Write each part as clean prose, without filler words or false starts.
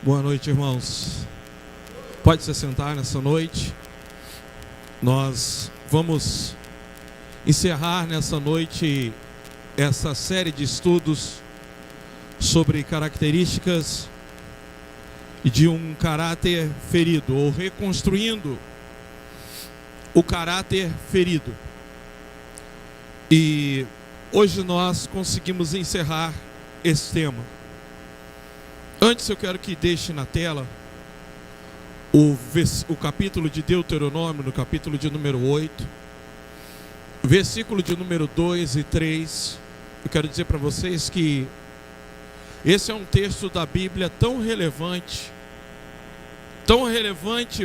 Boa noite, irmãos. Pode se sentar nessa noite. Nós vamos encerrar nessa noite essa série de estudos sobre características de um caráter ferido, ou reconstruindo o caráter ferido. E hoje nós conseguimos encerrar esse tema. Antes eu quero que deixe na tela o capítulo de Deuteronômio, no capítulo de número 8, versículo de número 2 e 3. Eu quero dizer para vocês que esse é um texto da Bíblia tão relevante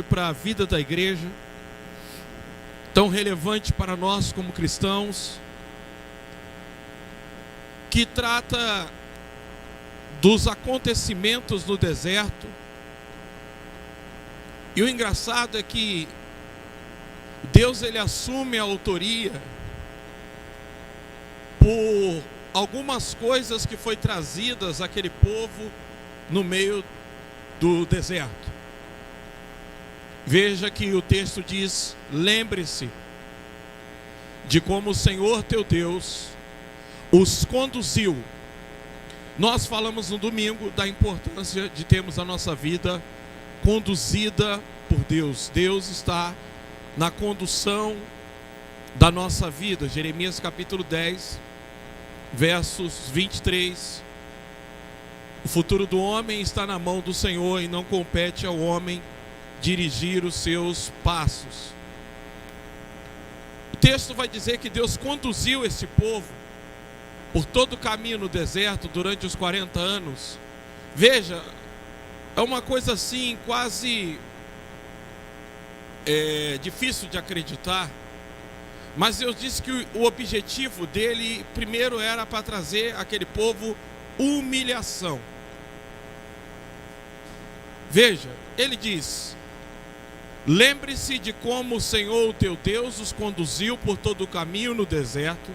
para a vida da igreja, tão relevante para nós como cristãos, que trata dos acontecimentos no deserto. E o engraçado é que Deus, ele assume a autoria por algumas coisas que foi trazidas àquele povo no meio do deserto. Veja que o texto diz: lembre-se de como o Senhor teu Deus os conduziu. Nós falamos no domingo da importância de termos a nossa vida conduzida por Deus. Deus está na condução da nossa vida. Jeremias capítulo 10, versos 23. O futuro do homem está na mão do Senhor, e não compete ao homem dirigir os seus passos. O texto vai dizer que Deus conduziu esse povo por todo o caminho no deserto durante os 40 anos. Veja, é uma coisa assim quase difícil de acreditar, mas Deus disse que o objetivo dele primeiro era para trazer àquele povo humilhação. Veja, ele diz: lembre-se de como o Senhor, o teu Deus, os conduziu por todo o caminho no deserto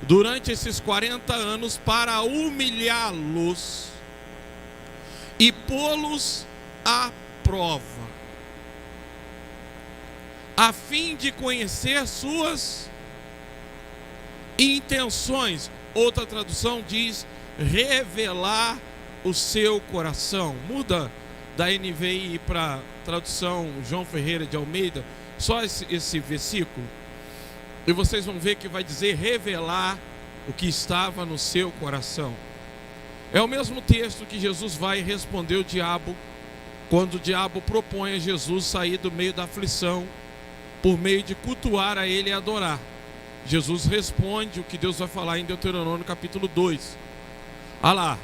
durante esses 40 anos para humilhá-los e pô-los à prova, a fim de conhecer suas intenções. Outra tradução diz: revelar o seu coração. Muda da NVI para tradução João Ferreira de Almeida, só esse versículo, e vocês vão ver que vai dizer revelar o que estava no seu coração. É o mesmo texto que Jesus vai responder o diabo, quando o diabo propõe a Jesus sair do meio da aflição, por meio de cultuar a ele e adorar. Jesus responde o que Deus vai falar em Deuteronômio capítulo 2. Olha lá: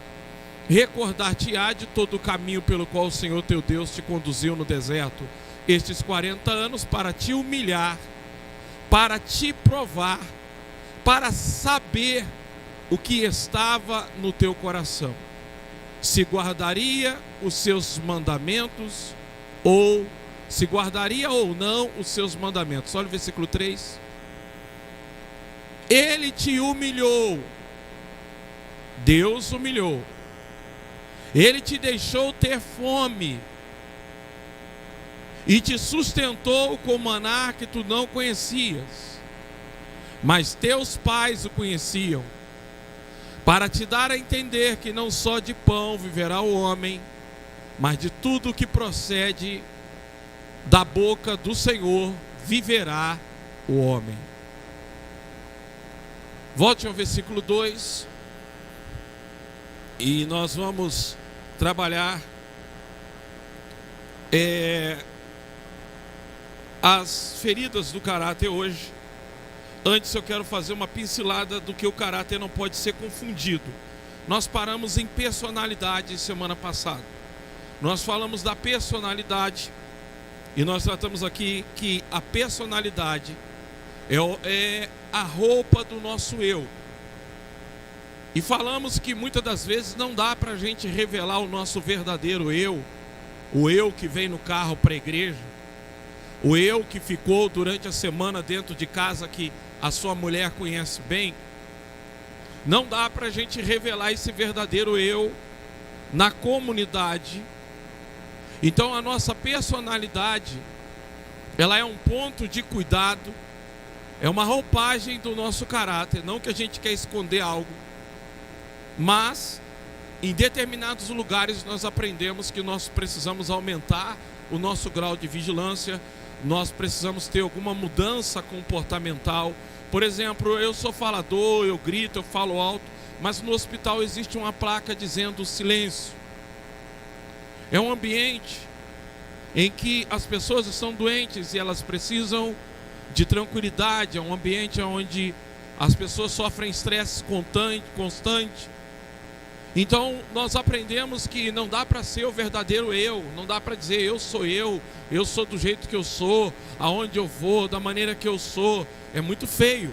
recordar-te-á de todo o caminho pelo qual o Senhor teu Deus te conduziu no deserto estes 40 anos, para te humilhar, para te provar, para saber o que estava no teu coração, se guardaria os seus mandamentos, ou se guardaria ou não os seus mandamentos. Olha o versículo 3. Ele te humilhou, Deus humilhou, ele te deixou ter fome e te sustentou com maná que tu não conhecias, mas teus pais o conheciam, para te dar a entender que não só de pão viverá o homem, mas de tudo que procede da boca do Senhor viverá o homem. Volte ao versículo 2, e nós vamos trabalhar as feridas do caráter hoje. Antes eu quero fazer uma pincelada do que o caráter não pode ser confundido. Nós paramos em personalidade semana passada. Nós falamos da personalidade, e nós tratamos aqui que a personalidade é a roupa do nosso eu. E falamos que muitas das vezes não dá para a gente revelar o nosso verdadeiro eu, o eu que vem no carro para a igreja, o eu que ficou durante a semana dentro de casa, que a sua mulher conhece bem. Não dá para a gente revelar esse verdadeiro eu na comunidade Então a nossa personalidade, ela é um ponto de cuidado, é uma roupagem do nosso caráter. Não que a gente quer esconder algo, mas em determinados lugares nós aprendemos que nós precisamos aumentar o nosso grau de vigilância, nós precisamos ter alguma mudança comportamental. Por exemplo, eu sou falador, eu grito, eu falo alto, mas no hospital existe uma placa dizendo silêncio. É um ambiente em que as pessoas estão doentes e elas precisam de tranquilidade, é um ambiente onde as pessoas sofrem estresse constante. Então nós aprendemos que não dá para ser o verdadeiro eu, não dá para dizer eu sou do jeito que eu sou, aonde eu vou, da maneira que eu sou. É muito feio.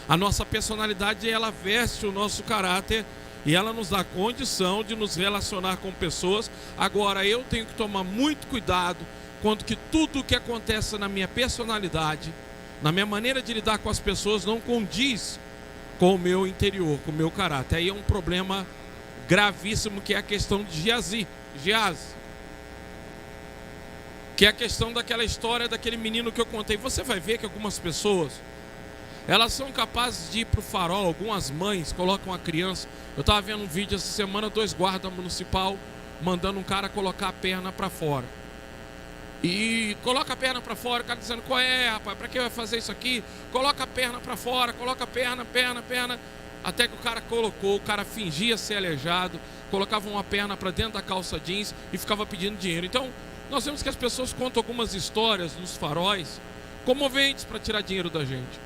A nossa personalidade, ela veste o nosso caráter e ela nos dá condição de nos relacionar com pessoas. Agora eu tenho que tomar muito cuidado quanto que tudo o que acontece na minha personalidade, na minha maneira de lidar com as pessoas, não condiz com o meu interior, com o meu caráter. Aí é um problema gravíssimo, que é a questão de Geazi, que é a questão daquela história daquele menino que eu contei. Você vai ver que algumas pessoas, elas são capazes de ir para o farol. Algumas mães colocam a criança. Eu estava vendo um vídeo essa semana, 2 guardas municipal mandando um cara colocar a perna para fora. E coloca a perna para fora, o cara dizendo: qual é, rapaz, para que vai fazer isso aqui? Coloca a perna para fora, coloca a perna. Até que o cara colocou, o cara fingia ser aleijado, colocava uma perna para dentro da calça jeans e ficava pedindo dinheiro. Então, nós vemos que as pessoas contam algumas histórias nos faróis comoventes para tirar dinheiro da gente.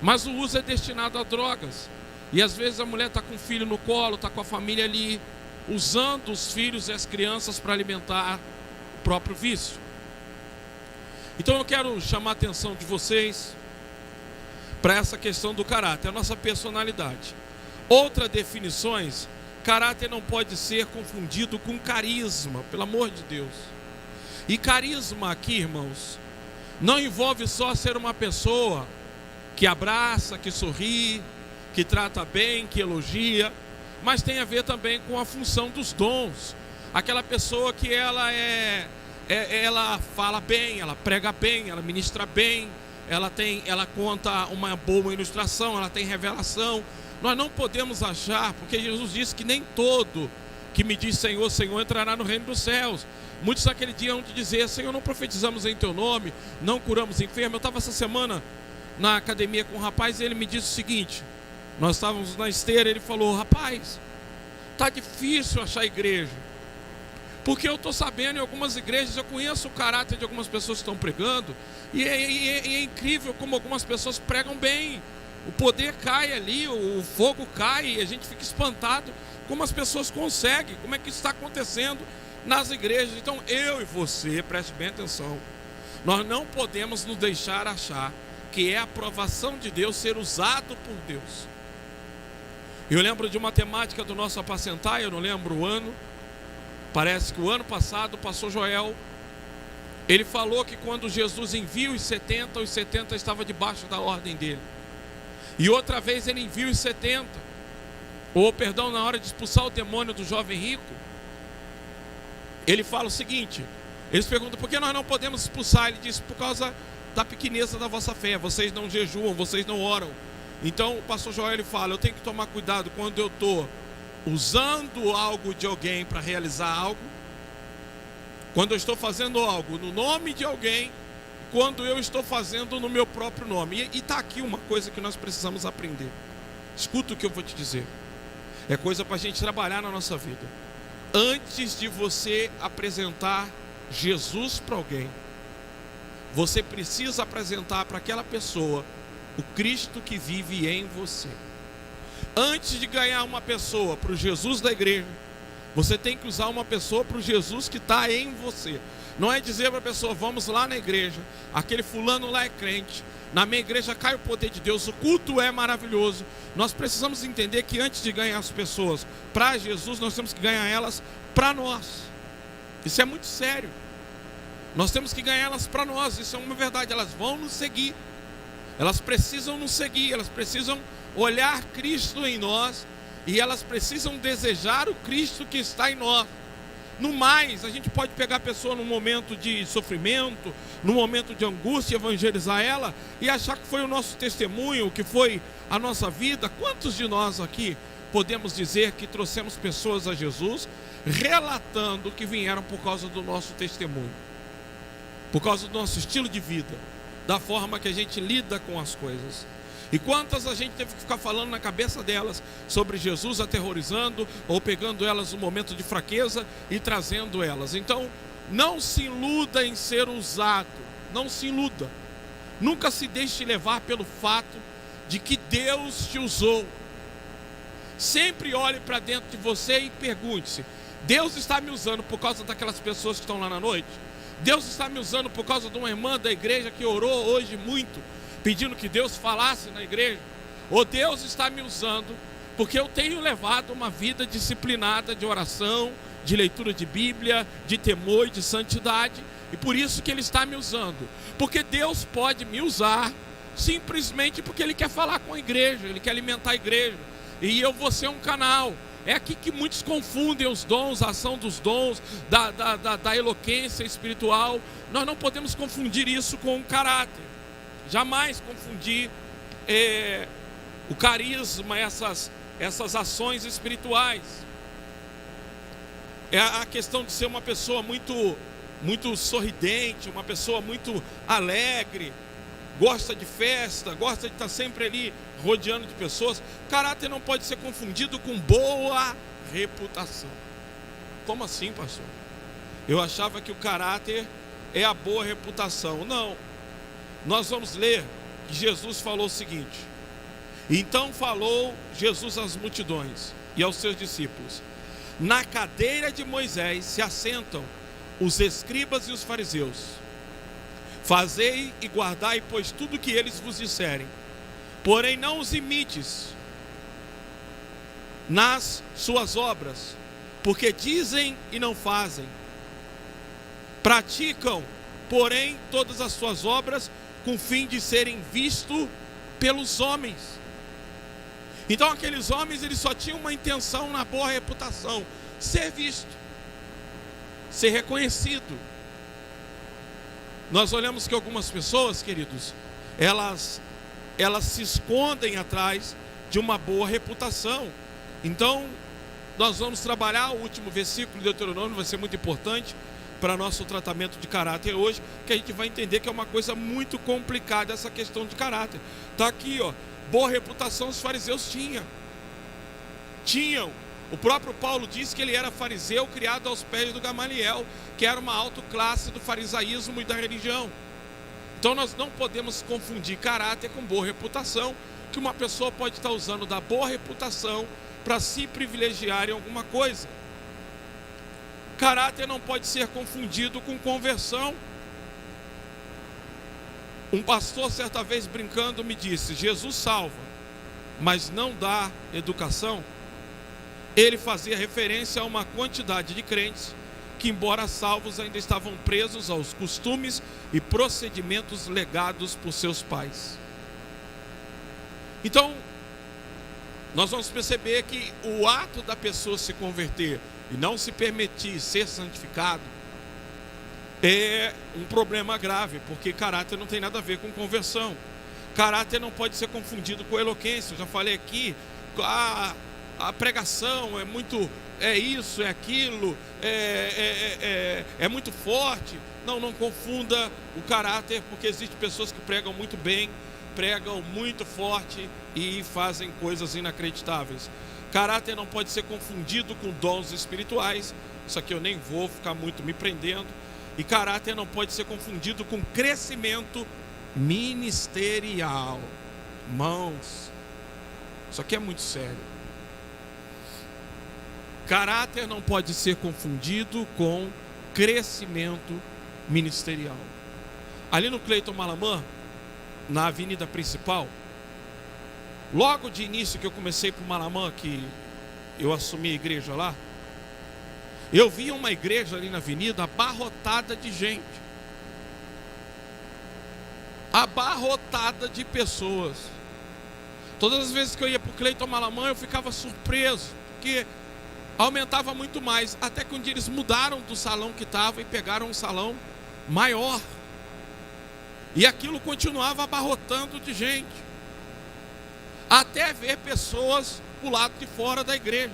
Mas o uso é destinado a drogas. E às vezes a mulher está com o filho no colo, está com a família ali, usando os filhos e as crianças para alimentar o próprio vício. Então eu quero chamar a atenção de vocês para essa questão do caráter, a nossa personalidade. Outra definições: caráter não pode ser confundido com carisma, pelo amor de Deus. E carisma aqui, irmãos, não envolve só ser uma pessoa que abraça, que sorri, que trata bem, que elogia, mas tem a ver também com a função dos dons. Aquela pessoa que ela fala bem, ela prega bem, ela ministra bem, ela conta uma boa ilustração, ela tem revelação. Nós não podemos achar, porque Jesus disse que nem todo que me diz Senhor, Senhor entrará no reino dos céus. Muitos naquele dia vão te dizer: Senhor, não profetizamos em teu nome, não curamos enfermos. Eu estava essa semana na academia com um rapaz e ele me disse o seguinte: nós estávamos na esteira, ele falou: rapaz, está difícil achar igreja, porque eu estou sabendo, em algumas igrejas, eu conheço o caráter de algumas pessoas que estão pregando, e é incrível como algumas pessoas pregam bem. O poder cai ali, o fogo cai, e a gente fica espantado como as pessoas conseguem, como é que isso está acontecendo nas igrejas. Então eu e você, preste bem atenção, nós não podemos nos deixar achar que é a aprovação de Deus ser usado por Deus. Eu lembro de uma temática do nosso apacentar, eu não lembro o ano, parece que o ano passado, o pastor Joel, ele falou que quando Jesus envia os 70 estavam debaixo da ordem dele. E outra vez ele envia os 70, na hora de expulsar o demônio do jovem rico, ele fala o seguinte, eles perguntam: por que nós não podemos expulsar? Ele diz: por causa da pequeneza da vossa fé, vocês não jejuam, vocês não oram. Então o pastor Joel, ele fala: eu tenho que tomar cuidado quando eu estou usando algo de alguém para realizar algo, quando eu estou fazendo algo no nome de alguém, quando eu estou fazendo no meu próprio nome. E está aqui uma coisa que nós precisamos aprender. Escuta o que eu vou te dizer. É coisa para a gente trabalhar na nossa vida. Antes de você apresentar Jesus para alguém, você precisa apresentar para aquela pessoa o Cristo que vive em você. Antes de ganhar uma pessoa para o Jesus da igreja, você tem que usar uma pessoa para o Jesus que está em você. Não é dizer para a pessoa: vamos lá na igreja, aquele fulano lá é crente, na minha igreja cai o poder de Deus, o culto é maravilhoso. Nós precisamos entender que antes de ganhar as pessoas para Jesus, nós temos que ganhar elas para nós. Isso é muito sério. Nós temos que ganhar elas para nós, isso é uma verdade. Elas vão nos seguir, elas precisam nos seguir, elas precisam olhar Cristo em nós, e elas precisam desejar o Cristo que está em nós. No mais, a gente pode pegar a pessoa num momento de sofrimento, num momento de angústia, evangelizar ela e achar que foi o nosso testemunho, que foi a nossa vida. Quantos de nós aqui podemos dizer que trouxemos pessoas a Jesus relatando que vieram por causa do nosso testemunho, por causa do nosso estilo de vida, da forma que a gente lida com as coisas? E quantas a gente teve que ficar falando na cabeça delas sobre Jesus, aterrorizando ou pegando elas no momento de fraqueza e trazendo elas. Então, não se iluda em ser usado, não se iluda. Nunca se deixe levar pelo fato de que Deus te usou. Sempre olhe para dentro de você e pergunte-se: Deus está me usando por causa daquelas pessoas que estão lá na noite? Deus está me usando por causa de uma irmã da igreja que orou hoje muito, pedindo que Deus falasse na igreja? Ou Deus está me usando porque eu tenho levado uma vida disciplinada de oração, de leitura de Bíblia, de temor e de santidade, e por isso que Ele está me usando? Porque Deus pode me usar simplesmente porque Ele quer falar com a igreja, Ele quer alimentar a igreja, e eu vou ser um canal. É aqui que muitos confundem os dons, a ação dos dons, da eloquência espiritual. Nós não podemos confundir isso com o caráter. Jamais confundir o carisma, essas ações espirituais. É a questão de ser uma pessoa muito, muito sorridente, uma pessoa muito alegre, gosta de festa, gosta de estar sempre ali rodeando de pessoas. Caráter não pode ser confundido com boa reputação. Como assim, pastor? Eu achava que o caráter é a boa reputação. Não. Nós vamos ler que Jesus falou o seguinte: então falou Jesus às multidões e aos seus discípulos: na cadeira de Moisés se assentam os escribas e os fariseus. Fazei e guardai, pois, tudo que eles vos disserem, porém não os imites nas suas obras, porque dizem e não fazem. Praticam, porém, todas as suas obras com o fim de serem vistos pelos homens. Então aqueles homens, eles só tinham uma intenção na boa reputação: ser visto, ser reconhecido. Nós olhamos que algumas pessoas, queridos, elas se escondem atrás de uma boa reputação. Então nós vamos trabalhar o último versículo de Deuteronômio, vai ser muito importante para nosso tratamento de caráter hoje, que a gente vai entender que é uma coisa muito complicada essa questão de caráter. Está aqui, ó, boa reputação os fariseus tinham. O próprio Paulo disse que ele era fariseu, criado aos pés do Gamaliel, que era uma alta classe do farisaísmo e da religião. Então nós não podemos confundir caráter com boa reputação, que uma pessoa pode estar usando da boa reputação para se privilegiar em alguma coisa. Caráter não pode ser confundido com conversão. Um pastor, certa vez brincando, me disse: Jesus salva, mas não dá educação. Ele fazia referência a uma quantidade de crentes que, embora salvos, ainda estavam presos aos costumes e procedimentos legados por seus pais. Então, nós vamos perceber que o ato da pessoa se converter e não se permitir ser santificado é um problema grave, porque caráter não tem nada a ver com conversão. Caráter não pode ser confundido com eloquência. Eu já falei aqui, a pregação é muito, é isso, é aquilo, é muito forte. Não confunda o caráter, porque existem pessoas que pregam muito bem, pregam muito forte e fazem coisas inacreditáveis. Caráter não pode ser confundido com dons espirituais. Isso aqui eu nem vou ficar muito me prendendo. E caráter não pode ser confundido com crescimento ministerial. Irmãos, isso aqui é muito sério. Caráter não pode ser confundido com crescimento ministerial. Ali no Cleiton Malamã, na avenida principal, logo de início que eu comecei para o Malamã, que eu assumi a igreja lá, eu via uma igreja ali na avenida abarrotada de gente, abarrotada de pessoas. Todas as vezes que eu ia para o Cleiton Malamã, eu ficava surpreso, porque aumentava muito mais, até que um dia eles mudaram do salão que estava e pegaram um salão maior, e aquilo continuava abarrotando de gente, até ver pessoas do lado de fora da igreja.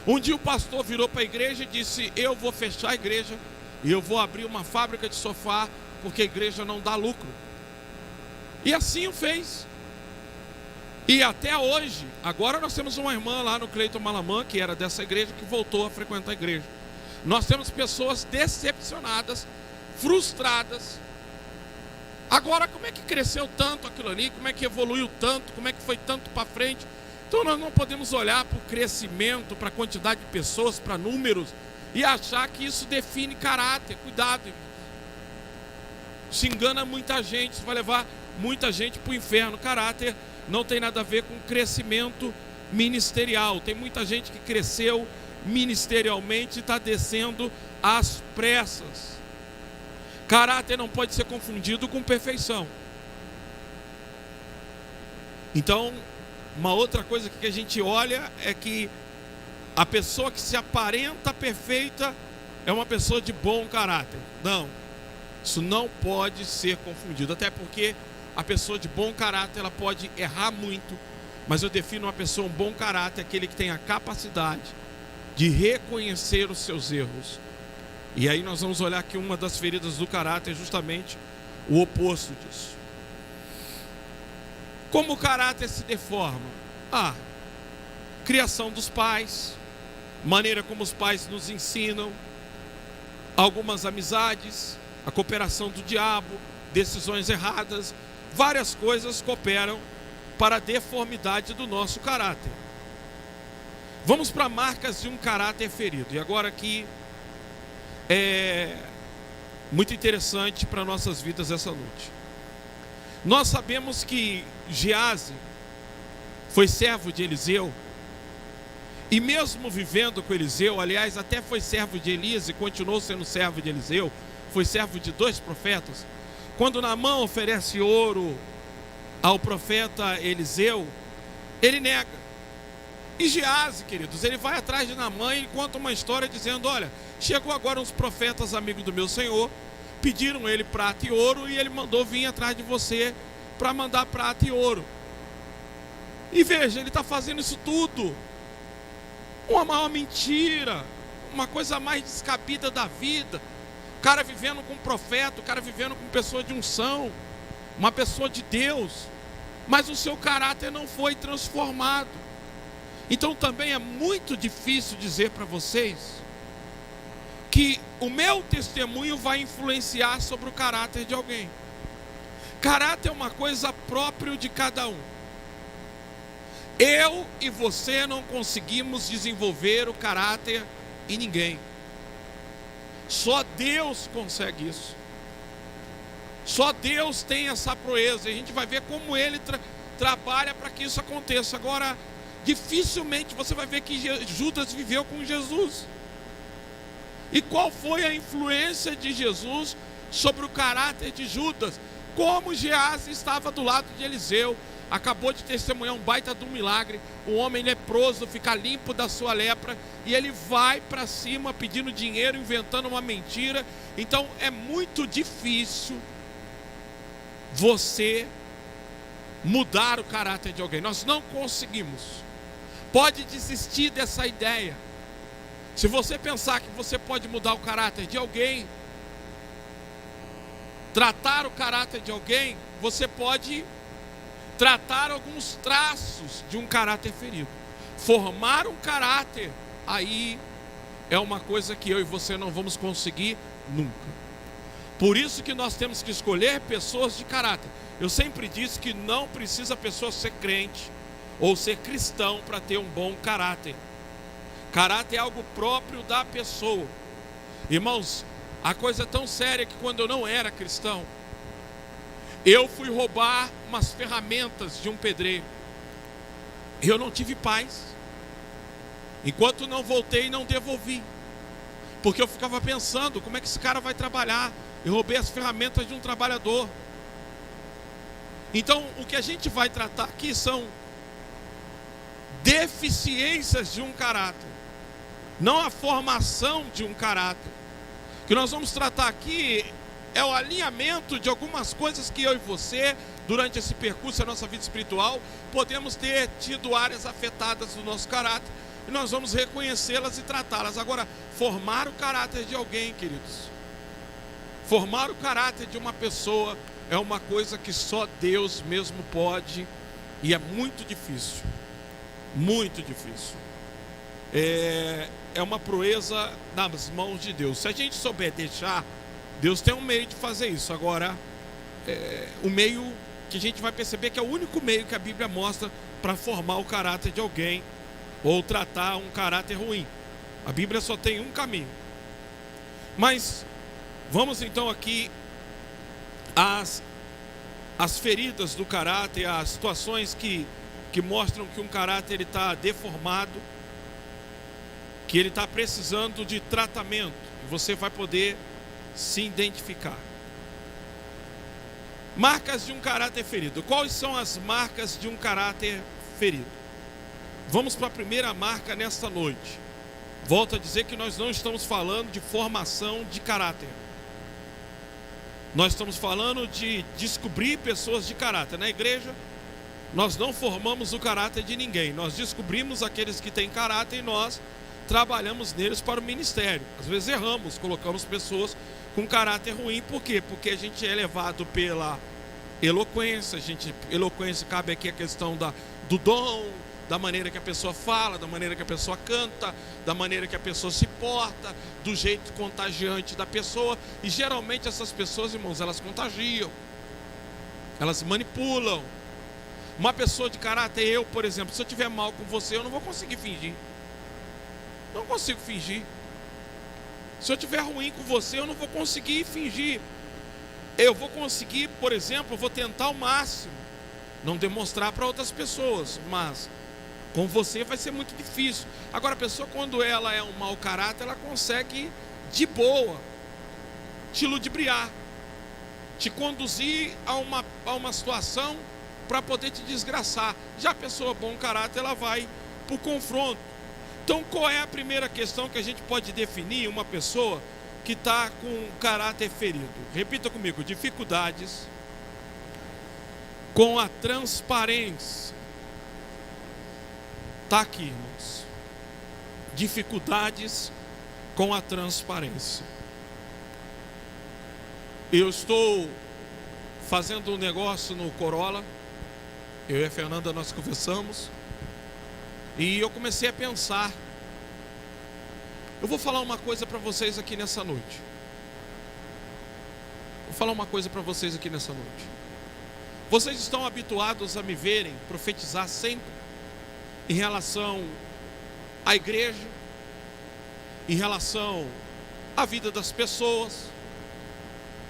Um dia o pastor virou para a igreja e disse: eu vou fechar a igreja e eu vou abrir uma fábrica de sofá, porque a igreja não dá lucro. E assim o fez. E até hoje, agora nós temos uma irmã lá no Cleiton Malamã, que era dessa igreja, que voltou a frequentar a igreja. Nós temos pessoas decepcionadas, frustradas. Agora, como é que cresceu tanto aquilo ali? Como é que evoluiu tanto? Como é que foi tanto para frente? Então nós não podemos olhar para o crescimento, para a quantidade de pessoas, para números, e achar que isso define caráter. Cuidado, irmão. Se engana muita gente, isso vai levar muita gente para o inferno. Caráter não tem nada a ver com crescimento ministerial. Tem muita gente que cresceu ministerialmente e está descendo às pressas. Caráter não pode ser confundido com perfeição. Então, uma outra coisa que a gente olha é que a pessoa que se aparenta perfeita é uma pessoa de bom caráter. Não, isso não pode ser confundido, até porque a pessoa de bom caráter, ela pode errar muito, mas eu defino uma pessoa, um bom caráter, aquele que tem a capacidade de reconhecer os seus erros. E aí nós vamos olhar que uma das feridas do caráter é justamente o oposto disso. Como o caráter se deforma? Criação dos pais, maneira como os pais nos ensinam, algumas amizades, a cooperação do diabo, decisões erradas, várias coisas cooperam para a deformidade do nosso caráter. Vamos para marcas de um caráter ferido. E agora aqui é muito interessante para nossas vidas essa noite. Nós sabemos que Geazi foi servo de Eliseu, e mesmo vivendo com Eliseu, aliás, até foi servo de Elias e continuou sendo servo de Eliseu, foi servo de 2 profetas. Quando Naamã oferece ouro ao profeta Eliseu, ele nega. E Geazi, queridos, ele vai atrás de Naamã e conta uma história dizendo: olha, chegou agora uns profetas amigos do meu senhor, pediram ele prata e ouro, e ele mandou vir atrás de você para mandar prata e ouro. E veja, ele está fazendo isso tudo, uma maior mentira, uma coisa mais descabida da vida. O cara vivendo com um profeta, o cara vivendo com pessoa de unção, uma pessoa de Deus, mas o seu caráter não foi transformado. Então também é muito difícil dizer para vocês que o meu testemunho vai influenciar sobre o caráter de alguém. Caráter é uma coisa própria de cada um. Eu e você não conseguimos desenvolver o caráter em ninguém. Só Deus consegue isso. Só Deus tem essa proeza. E a gente vai ver como Ele trabalha para que isso aconteça. Agora, dificilmente você vai ver que Judas viveu com Jesus. E qual foi a influência de Jesus sobre o caráter de Judas? Como Geazi estava do lado de Eliseu, acabou de testemunhar um baita de um milagre, um homem leproso ficar limpo da sua lepra, e ele vai para cima pedindo dinheiro, inventando uma mentira. Então é muito difícil você mudar o caráter de alguém. Nós não conseguimos. Pode desistir dessa ideia. Se você pensar que você pode mudar o caráter de alguém, tratar o caráter de alguém, você pode tratar alguns traços de um caráter ferido. Formar um caráter, aí é uma coisa que eu e você não vamos conseguir nunca. Por isso que nós temos que escolher pessoas de caráter. Eu sempre disse que não precisa a pessoa ser crente ou ser cristão para ter um bom caráter. Caráter é algo próprio da pessoa. Irmãos, a coisa é tão séria que quando eu não era cristão, eu fui roubar umas ferramentas de um pedreiro. Eu não tive paz. Enquanto não voltei, não devolvi. Porque eu ficava pensando, como é que esse cara vai trabalhar? Eu roubei as ferramentas de um trabalhador. Então, o que a gente vai tratar aqui são deficiências de um caráter, não a formação de um caráter. O que nós vamos tratar aqui é o alinhamento de algumas coisas que eu e você, durante esse percurso da nossa vida espiritual, podemos ter tido áreas afetadas do nosso caráter, e nós vamos reconhecê-las e tratá-las. Agora, formar o caráter de alguém, queridos, formar o caráter de uma pessoa é uma coisa que só Deus mesmo pode, e é muito difícil, muito difícil. É uma proeza nas mãos de Deus. Se a gente souber deixar, Deus tem um meio de fazer isso. Agora, o meio que a gente vai perceber que é o único meio que a Bíblia mostra para formar o caráter de alguém, ou tratar um caráter ruim. A Bíblia só tem um caminho. Mas vamos então aqui às feridas do caráter, às situações que mostram que um caráter está deformado, que ele está precisando de tratamento. Você vai poder se identificar. Marcas de um caráter ferido. Quais são as marcas de um caráter ferido? Vamos para a primeira marca nesta noite. Volto a dizer que nós não estamos falando de formação de caráter. Nós estamos falando de descobrir pessoas de caráter. Na igreja, nós não formamos o caráter de ninguém. Nós descobrimos aqueles que têm caráter e nós trabalhamos neles para o ministério. Às vezes erramos, colocamos pessoas com caráter ruim. Por quê? Porque a gente é levado pela eloquência. Eloquência cabe aqui a questão do dom, da maneira que a pessoa fala, da maneira que a pessoa canta, da maneira que a pessoa se porta, do jeito contagiante da pessoa. E geralmente essas pessoas, irmãos, elas contagiam, elas manipulam. Uma pessoa de caráter, eu, por exemplo, se eu tiver mal com você, eu não vou conseguir fingir. Não consigo fingir. Se eu tiver ruim com você, eu não vou conseguir fingir. Eu vou conseguir, por exemplo, eu vou tentar ao máximo não demonstrar para outras pessoas, mas com você vai ser muito difícil. Agora, a pessoa, quando ela é um mau caráter, ela consegue de boa te ludibriar, te conduzir a uma situação para poder te desgraçar. Já a pessoa bom caráter, ela vai para o confronto. Então, qual é a primeira questão que a gente pode definir uma pessoa que está com caráter ferido? Repita comigo: dificuldades com a transparência. Está aqui, irmãos. Dificuldades com a transparência. Eu estou fazendo um negócio no Corolla. Eu e a Fernanda, nós conversamos. E eu comecei a pensar. Eu vou falar uma coisa para vocês aqui nessa noite. Vou falar uma coisa para vocês aqui nessa noite. Vocês estão habituados a me verem profetizar sempre em relação à igreja, em relação à vida das pessoas,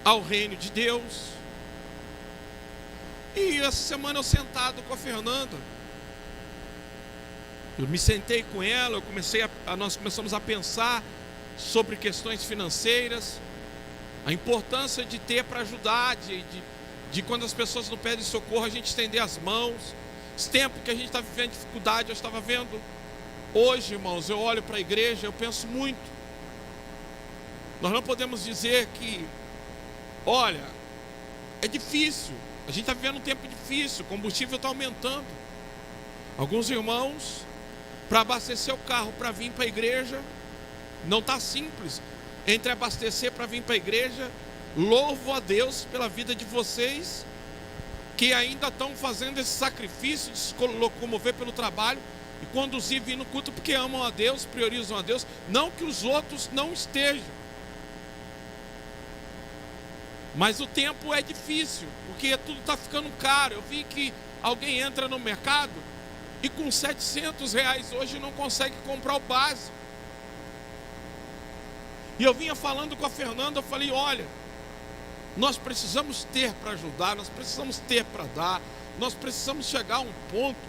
ao reino de Deus. E essa semana eu sentado com a Fernanda, eu me sentei com ela, nós começamos a pensar sobre questões financeiras, a importância de ter para ajudar, de quando as pessoas não pedem socorro, a gente estender as mãos. Esse tempo que a gente está vivendo dificuldade, eu estava vendo hoje, irmãos, eu olho para a igreja, eu penso muito. Nós não podemos dizer que, olha, é difícil, a gente está vivendo um tempo difícil, o combustível está aumentando. Alguns irmãos, para abastecer o carro, para vir para a igreja, não está simples. Entre abastecer para vir para a igreja, louvo a Deus pela vida de vocês, que ainda estão fazendo esse sacrifício de se locomover pelo trabalho e conduzir, vir no culto, porque amam a Deus, priorizam a Deus. Não que os outros não estejam, mas o tempo é difícil, porque tudo está ficando caro. Eu vi que alguém entra no mercado e com R$700 hoje não consegue comprar o básico. E eu vinha falando com a Fernanda, eu falei, olha, nós precisamos ter para ajudar, nós precisamos ter para dar, nós precisamos chegar a um ponto,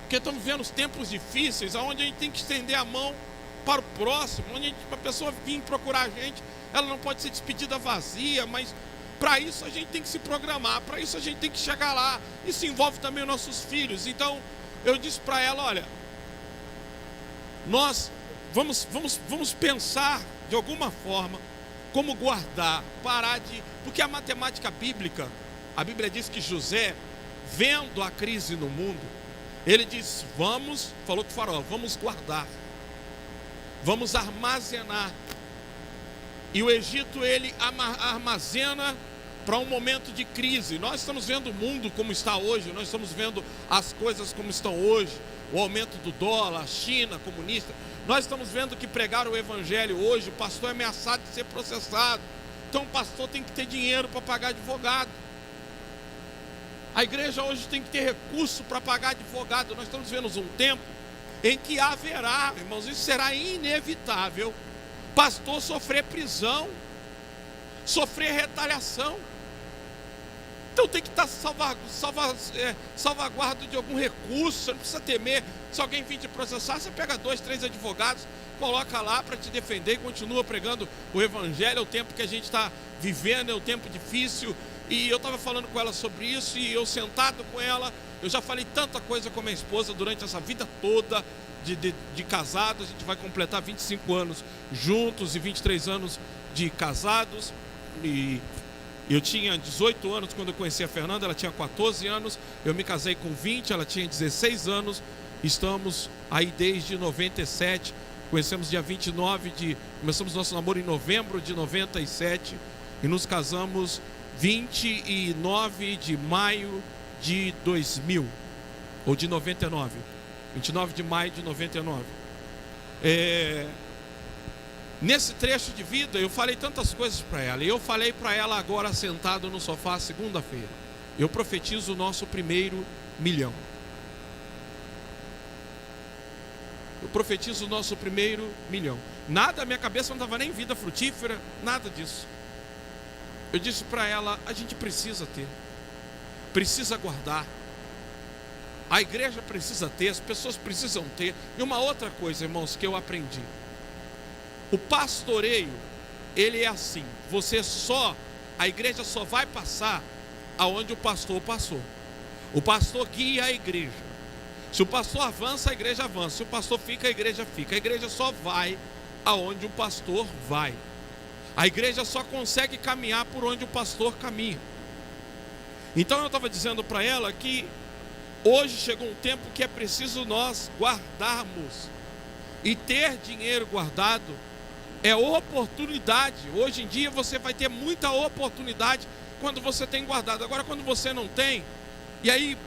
porque estamos vivendo os tempos difíceis, onde a gente tem que estender a mão para o próximo, onde a pessoa vir procurar a gente, ela não pode ser despedida vazia, mas para isso a gente tem que se programar, para isso a gente tem que chegar lá. Isso envolve também os nossos filhos. Então eu disse para ela: olha, nós vamos pensar de alguma forma como guardar, parar de... Porque a matemática bíblica, a Bíblia diz que José, vendo a crise no mundo, ele diz: falou com o faraó, vamos guardar, vamos armazenar. E o Egito, ele armazena para um momento de crise. Nós estamos vendo o mundo como está hoje, nós estamos vendo as coisas como estão hoje, o aumento do dólar, a China comunista. Nós estamos vendo que pregar o evangelho hoje, o pastor é ameaçado de ser processado. Então o pastor tem que ter dinheiro para pagar advogado. A igreja hoje tem que ter recurso para pagar advogado. Nós estamos vendo um tempo em que haverá, irmãos, isso será inevitável, pastor sofrer prisão, sofrer retaliação. Então tem que estar salvaguardo de algum recurso. Você não precisa temer. Se alguém vir te processar, você pega 2, 3 advogados, coloca lá para te defender e continua pregando o evangelho. É o tempo que a gente está vivendo, é um tempo difícil. E eu estava falando com ela sobre isso, e eu sentado com ela, eu já falei tanta coisa com a minha esposa durante essa vida toda de casado. A gente vai completar 25 anos juntos e 23 anos de casados. E eu tinha 18 anos quando eu conheci a Fernanda, ela tinha 14 anos, eu me casei com 20, ela tinha 16 anos, estamos aí desde 97, começamos nosso namoro em novembro de 97 e nos casamos 29 de maio de 2000, ou de 99, 29 de maio de 99. Nesse trecho de vida eu falei tantas coisas para ela, e eu falei para ela agora sentado no sofá segunda-feira: eu profetizo o nosso primeiro milhão. Eu profetizo o nosso primeiro milhão. Nada, a minha cabeça não estava nem vida frutífera, nada disso. Eu disse para ela: a gente precisa ter, precisa guardar, a igreja precisa ter, as pessoas precisam ter. E uma outra coisa, irmãos, que eu aprendi: o pastoreio, ele é assim, a igreja só vai passar aonde o pastor passou. O pastor guia a igreja. Se o pastor avança, a igreja avança. Se o pastor fica, a igreja fica. A igreja só vai aonde o pastor vai. A igreja só consegue caminhar por onde o pastor caminha. Então eu estava dizendo para ela que hoje chegou um tempo que é preciso nós guardarmos. E ter dinheiro guardado é oportunidade. Hoje em dia você vai ter muita oportunidade quando você tem guardado. Agora, quando você não tem, e aí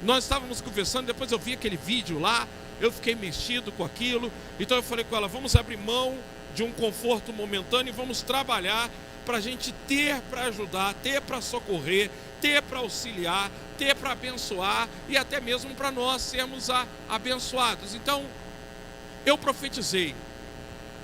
nós estávamos conversando, depois eu vi aquele vídeo lá, eu fiquei mexido com aquilo. Então eu falei com ela: vamos abrir mão de um conforto momentâneo e vamos trabalhar para a gente ter para ajudar, ter para socorrer, ter para auxiliar, ter para abençoar e até mesmo para nós sermos abençoados. Então eu profetizei,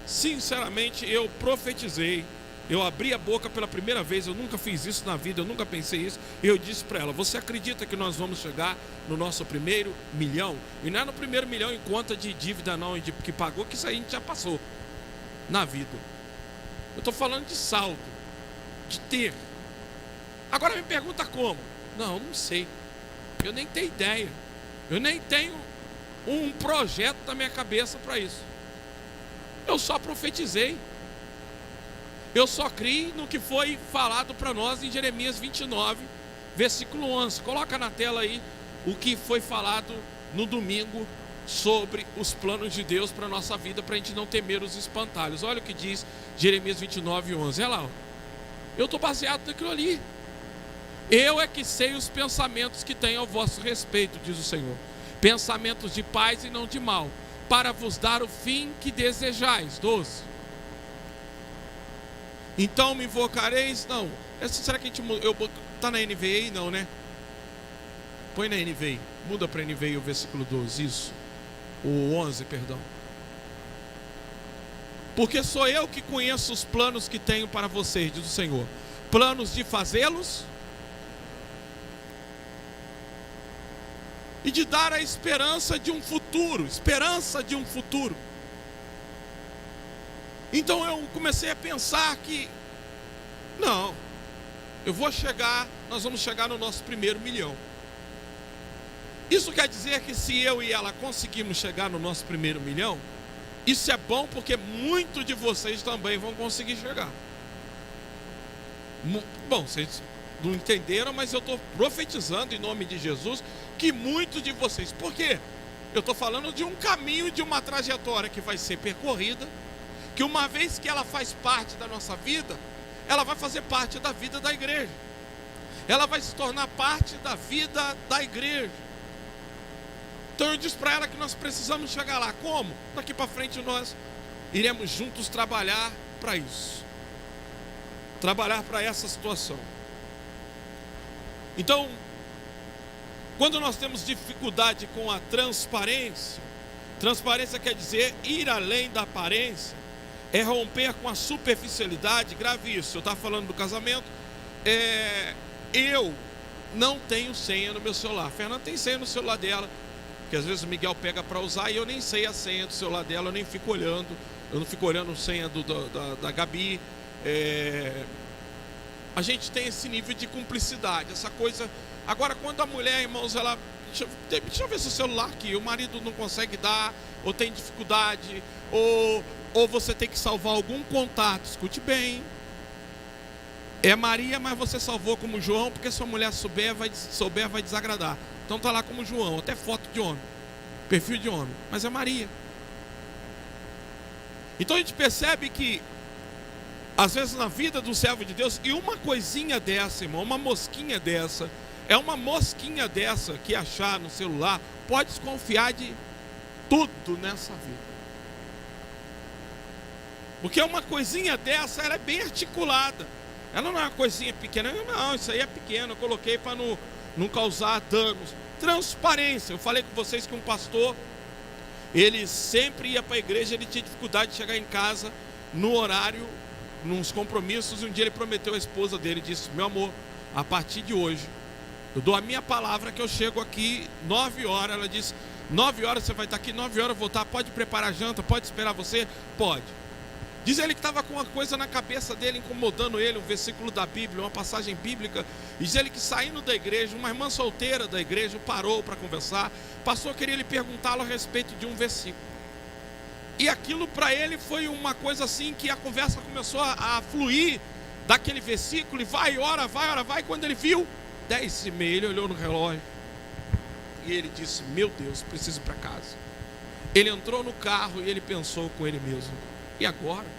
sinceramente eu profetizei. Eu abri a boca pela primeira vez, eu nunca fiz isso na vida, eu nunca pensei isso. Eu disse para ela: você acredita que nós vamos chegar no nosso primeiro milhão? E não é no primeiro milhão em conta de dívida não, que pagou, que isso aí a gente já passou na vida. Eu estou falando de saldo, de ter. Agora me pergunta como? Não sei. Eu nem tenho ideia. Eu nem tenho um projeto na minha cabeça para isso. Eu só profetizei. Eu só criei no que foi falado para nós em Jeremias 29, versículo 11. Coloca na tela aí o que foi falado no domingo sobre os planos de Deus para a nossa vida, para a gente não temer os espantalhos. Olha o que diz Jeremias 29, 11. Olha lá, ó. Eu estou baseado naquilo ali. Eu é que sei os pensamentos que tenho ao vosso respeito, diz o Senhor. Pensamentos de paz e não de mal, para vos dar o fim que desejais. 12. Então me invocareis. Não, será que a gente está na NVI? Não, né? Põe na NVI, muda para NVI o versículo 12, isso. O 11, perdão. Porque sou eu que conheço os planos que tenho para vocês, diz o Senhor. Planos de fazê-los e de dar a esperança de um futuro. Esperança de um futuro. Então eu comecei a pensar que não, nós vamos chegar no nosso primeiro milhão. Isso quer dizer que se eu e ela conseguirmos chegar no nosso primeiro milhão, isso é bom porque muitos de vocês também vão conseguir chegar. Bom, vocês não entenderam, mas eu estou profetizando em nome de Jesus que muitos de vocês, por quê? Eu estou falando de um caminho, de uma trajetória que vai ser percorrida, que uma vez que ela faz parte da nossa vida, ela vai fazer parte da vida da igreja. Ela vai se tornar parte da vida da igreja. Então eu disse para ela que nós precisamos chegar lá. Como? Daqui para frente nós iremos juntos trabalhar para isso. Trabalhar para essa situação. Então, quando nós temos dificuldade com a transparência, transparência quer dizer ir além da aparência, é romper com a superficialidade. Grave isso. Eu estava falando do casamento. Eu não tenho senha no meu celular. A Fernanda tem senha no celular dela, que às vezes o Miguel pega para usar e eu nem sei a senha do celular dela, eu nem fico olhando. Eu não fico olhando a senha da Gabi. A gente tem esse nível de cumplicidade, essa coisa. Agora, quando a mulher, irmãos, ela... Deixa eu ver se o celular aqui, o marido não consegue dar, ou tem dificuldade, ou você tem que salvar algum contato. Escute bem. É Maria, mas você salvou como João, porque se a mulher souber, vai desagradar. Então tá lá como João, até foto de homem, perfil de homem, mas é Maria. Então a gente percebe que às vezes na vida do servo de Deus, e uma coisinha dessa, irmão, uma mosquinha dessa, é uma mosquinha dessa que achar no celular, pode desconfiar de tudo nessa vida. Porque uma coisinha dessa, ela é bem articulada. Ela não é uma coisinha pequena, não, isso aí é pequeno, eu coloquei para não causar danos. Transparência, eu falei com vocês que um pastor, ele sempre ia para a igreja, ele tinha dificuldade de chegar em casa no horário, nos compromissos, e um dia ele prometeu à esposa dele, disse: meu amor, a partir de hoje, eu dou a minha palavra que eu chego aqui 9 horas, ela disse, 9 horas você vai estar aqui, 9 horas eu vou estar, pode preparar a janta, pode esperar você? Pode. Diz ele que estava com uma coisa na cabeça dele, incomodando ele, um versículo da Bíblia, uma passagem bíblica. Diz ele que saindo da igreja, uma irmã solteira da igreja parou para conversar. O pastor queria lhe perguntá-lo a respeito de um versículo. E aquilo para ele foi uma coisa assim, que a conversa começou a fluir daquele versículo, e vai. Quando ele viu 10h30, ele olhou no relógio e ele disse: meu Deus, preciso ir para casa. Ele entrou no carro e ele pensou com ele mesmo: e agora?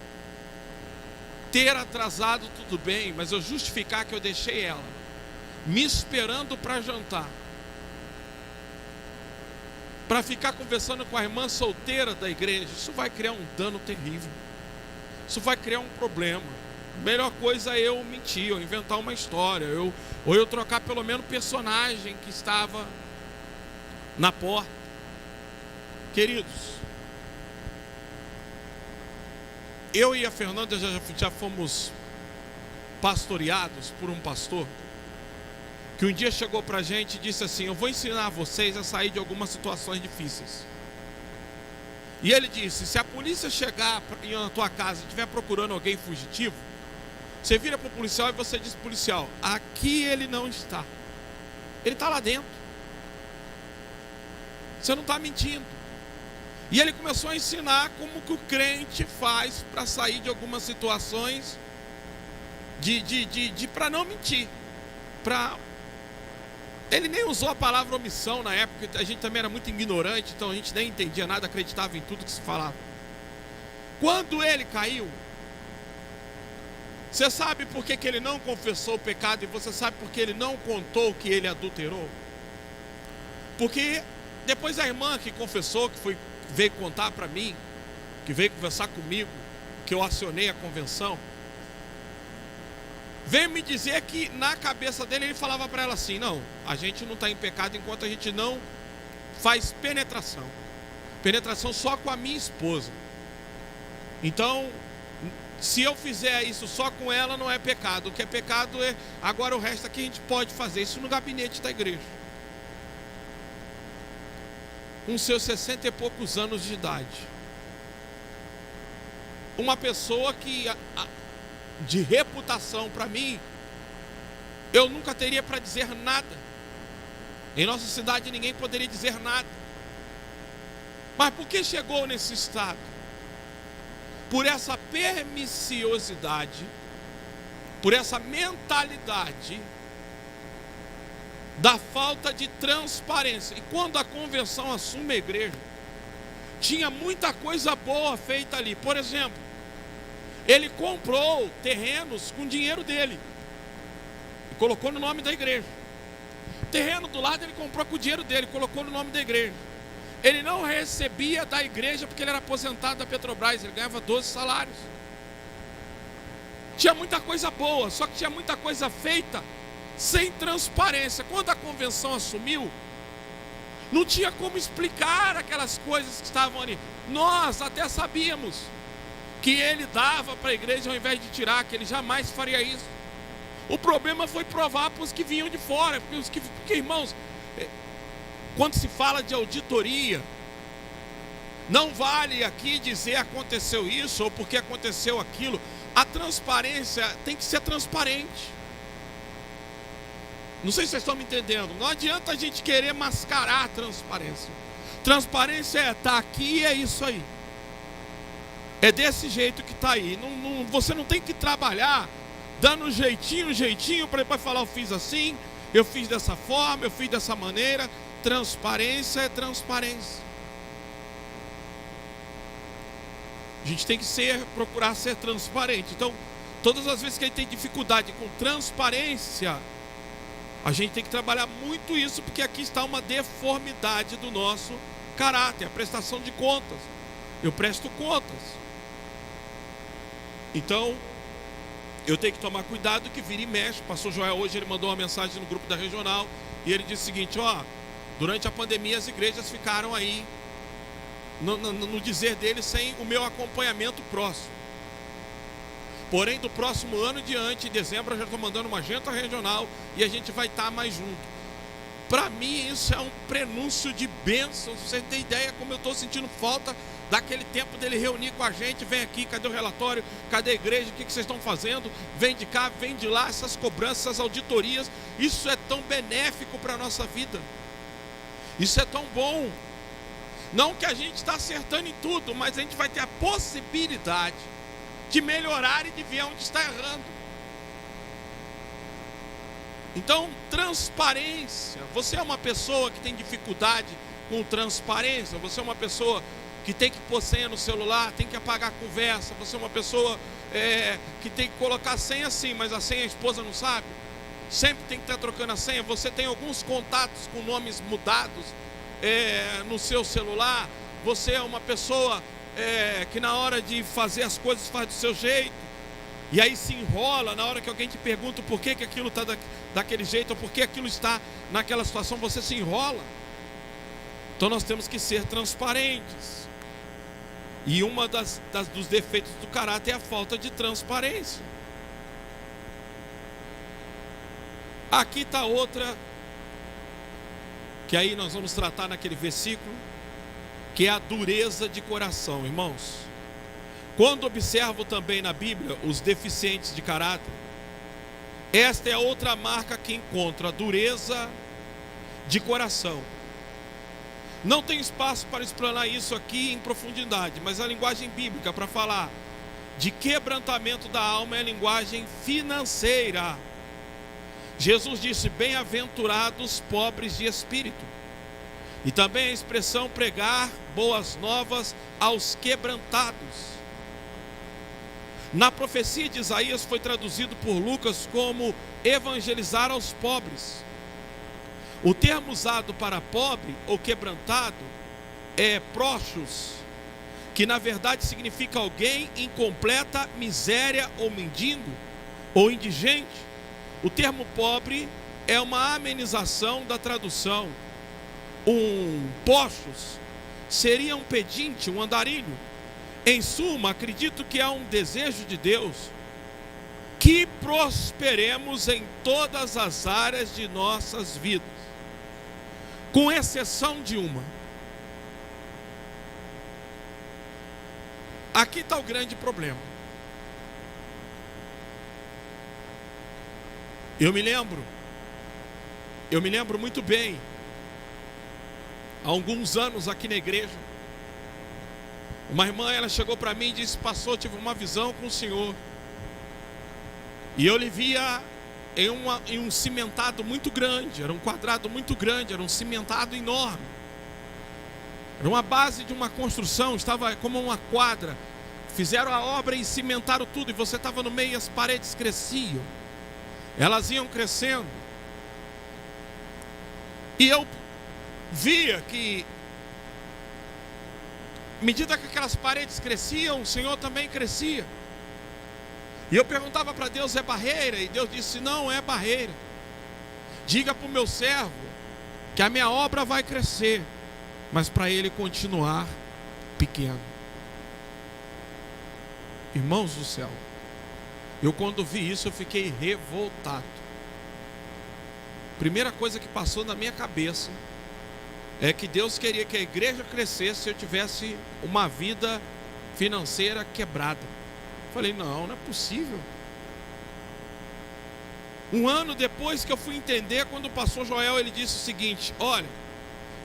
Ter atrasado tudo bem, mas eu justificar que eu deixei ela me esperando para jantar, para ficar conversando com a irmã solteira da igreja, isso vai criar um dano terrível. Isso vai criar um problema. A melhor coisa é eu mentir, ou inventar uma história, ou eu trocar pelo menos o personagem que estava na porta. Queridos, eu e a Fernanda já fomos pastoreados por um pastor que um dia chegou para a gente e disse assim: eu vou ensinar vocês a sair de algumas situações difíceis. E ele disse: se a polícia chegar na tua casa e estiver procurando alguém fugitivo, você vira para o policial e você diz: policial, aqui ele não está, ele está lá dentro, você não está mentindo. E ele começou a ensinar como que o crente faz para sair de algumas situações para não mentir. Ele nem usou a palavra omissão na época, a gente também era muito ignorante, então a gente nem entendia nada, acreditava em tudo que se falava. Quando ele caiu, você sabe por que ele não confessou o pecado, e você sabe por que ele não contou que ele adulterou? Porque depois a irmã que confessou, veio contar para mim, que veio conversar comigo, que eu acionei a convenção, veio me dizer que na cabeça dele ele falava para ela assim: não, a gente não está em pecado enquanto a gente não faz penetração só com a minha esposa. Então, se eu fizer isso só com ela, não é pecado. O que é pecado é agora o resto aqui a gente pode fazer isso no gabinete da igreja, com seus 60 e poucos anos de idade. Uma pessoa que de reputação para mim, eu nunca teria para dizer nada. Em nossa cidade ninguém poderia dizer nada. Mas por que chegou nesse estado? Por essa permissiosidade, por essa mentalidade da falta de transparência. E quando a convenção assume a igreja, tinha muita coisa boa feita ali. Por exemplo, ele comprou terrenos com dinheiro dele e colocou no nome da igreja. O terreno do lado ele comprou com o dinheiro dele, colocou no nome da igreja. Ele não recebia da igreja porque ele era aposentado da Petrobras, ele ganhava 12 salários. Tinha muita coisa boa, só que tinha muita coisa feita sem transparência. Quando a convenção assumiu, não tinha como explicar aquelas coisas que estavam ali. Nós até sabíamos que ele dava para a igreja ao invés de tirar, que ele jamais faria isso. O problema foi provar para os que vinham de fora, porque irmãos, quando se fala de auditoria, não vale aqui dizer aconteceu isso ou porque aconteceu aquilo. A transparência tem que ser transparente. Não sei se vocês estão me entendendo. Não adianta a gente querer mascarar a transparência. Transparência é estar aqui e é isso aí. É desse jeito que está aí. Você não tem que trabalhar dando jeitinho para depois falar eu fiz assim, eu fiz dessa forma, eu fiz dessa maneira. Transparência é transparência. A gente tem que procurar ser transparente. Então, todas as vezes que a gente tem dificuldade com transparência, a gente tem que trabalhar muito isso, porque aqui está uma deformidade do nosso caráter, a prestação de contas. Eu presto contas. Então, eu tenho que tomar cuidado que vira e mexe. O pastor Joel hoje ele mandou uma mensagem no grupo da regional e ele disse o seguinte: durante a pandemia as igrejas ficaram aí no dizer dele sem o meu acompanhamento próximo. Porém, do próximo ano em diante, em dezembro, eu já estou mandando uma agenda regional e a gente vai estar mais junto. Para mim, isso é um prenúncio de bênção. Você tem ideia como eu estou sentindo falta daquele tempo dele reunir com a gente. Vem aqui, cadê o relatório? Cadê a igreja? O que vocês estão fazendo? Vem de cá, vem de lá, essas cobranças, essas auditorias. Isso é tão benéfico para a nossa vida. Isso é tão bom. Não que a gente está acertando em tudo, mas a gente vai ter a possibilidade de melhorar e de ver onde está errando. Então, transparência. Você é uma pessoa que tem dificuldade com transparência? Você é uma pessoa que tem que pôr senha no celular, tem que apagar a conversa? Você é uma pessoa que tem que colocar a senha sim, mas a senha a esposa não sabe? Sempre tem que estar trocando a senha? Você tem alguns contatos com nomes mudados no seu celular? Você é uma pessoa que na hora de fazer as coisas faz do seu jeito, e aí se enrola na hora que alguém te pergunta por que aquilo está daquele jeito, ou por que aquilo está naquela situação, você se enrola. Então nós temos que ser transparentes. E uma dos defeitos do caráter é a falta de transparência. Aqui está outra, que aí nós vamos tratar naquele versículo, que é a dureza de coração, irmãos. Quando observo também na Bíblia os deficientes de caráter, esta é a outra marca que encontro, a dureza de coração. Não tem espaço para explanar isso aqui em profundidade, mas a linguagem bíblica para falar de quebrantamento da alma é a linguagem financeira. Jesus disse: bem-aventurados pobres de espírito. E também a expressão pregar boas novas aos quebrantados. Na profecia de Isaías foi traduzido por Lucas como evangelizar aos pobres. O termo usado para pobre ou quebrantado é próxos, que na verdade significa alguém em completa miséria ou mendigo ou indigente. O termo pobre é uma amenização da tradução. Um poxos seria um pedinte, um andarilho. Em suma, acredito que há um desejo de Deus que prosperemos em todas as áreas de nossas vidas, com exceção de uma. Aqui está o grande problema. Eu me lembro muito bem há alguns anos aqui na igreja. Uma irmã, ela chegou para mim e disse: pastor, tive uma visão com o senhor, e eu lhe via em um cimentado muito grande, era um quadrado muito grande, era um cimentado enorme, era uma base de uma construção, estava como uma quadra, fizeram a obra e cimentaram tudo, e você estava no meio e as paredes cresciam, elas iam crescendo, e eu via que, à medida que aquelas paredes cresciam, o Senhor também crescia. E eu perguntava para Deus: é barreira? E Deus disse: não é barreira. Diga para o meu servo que a minha obra vai crescer, mas para ele continuar pequeno. Irmãos do céu, eu quando vi isso eu fiquei revoltado. Primeira coisa que passou na minha cabeça é que Deus queria que a igreja crescesse se eu tivesse uma vida financeira quebrada. Falei: não é possível. Um ano depois que eu fui entender, quando o pastor Joel, ele disse o seguinte: olha,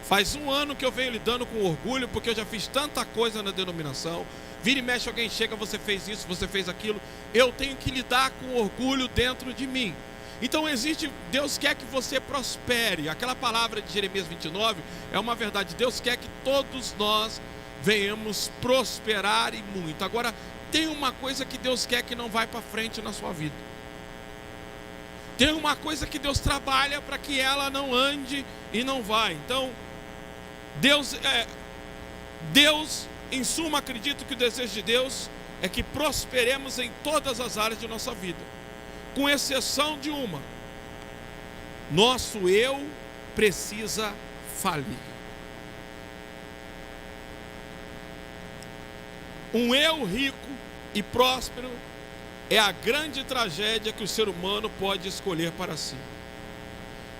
faz um ano que eu venho lidando com orgulho, porque eu já fiz tanta coisa na denominação, vira e mexe alguém chega: você fez isso, você fez aquilo, eu tenho que lidar com orgulho dentro de mim. Então Deus quer que você prospere. Aquela palavra de Jeremias 29 é uma verdade. Deus quer que todos nós venhamos prosperar e muito. Agora, tem uma coisa que Deus quer que não vai para frente na sua vida. Tem uma coisa que Deus trabalha para que ela não ande e não vai. Então, Deus, em suma, acredito que o desejo de Deus é que prosperemos em todas as áreas de nossa vida, com exceção de uma: nosso eu precisa falir. Um eu rico e próspero é a grande tragédia que o ser humano pode escolher para si.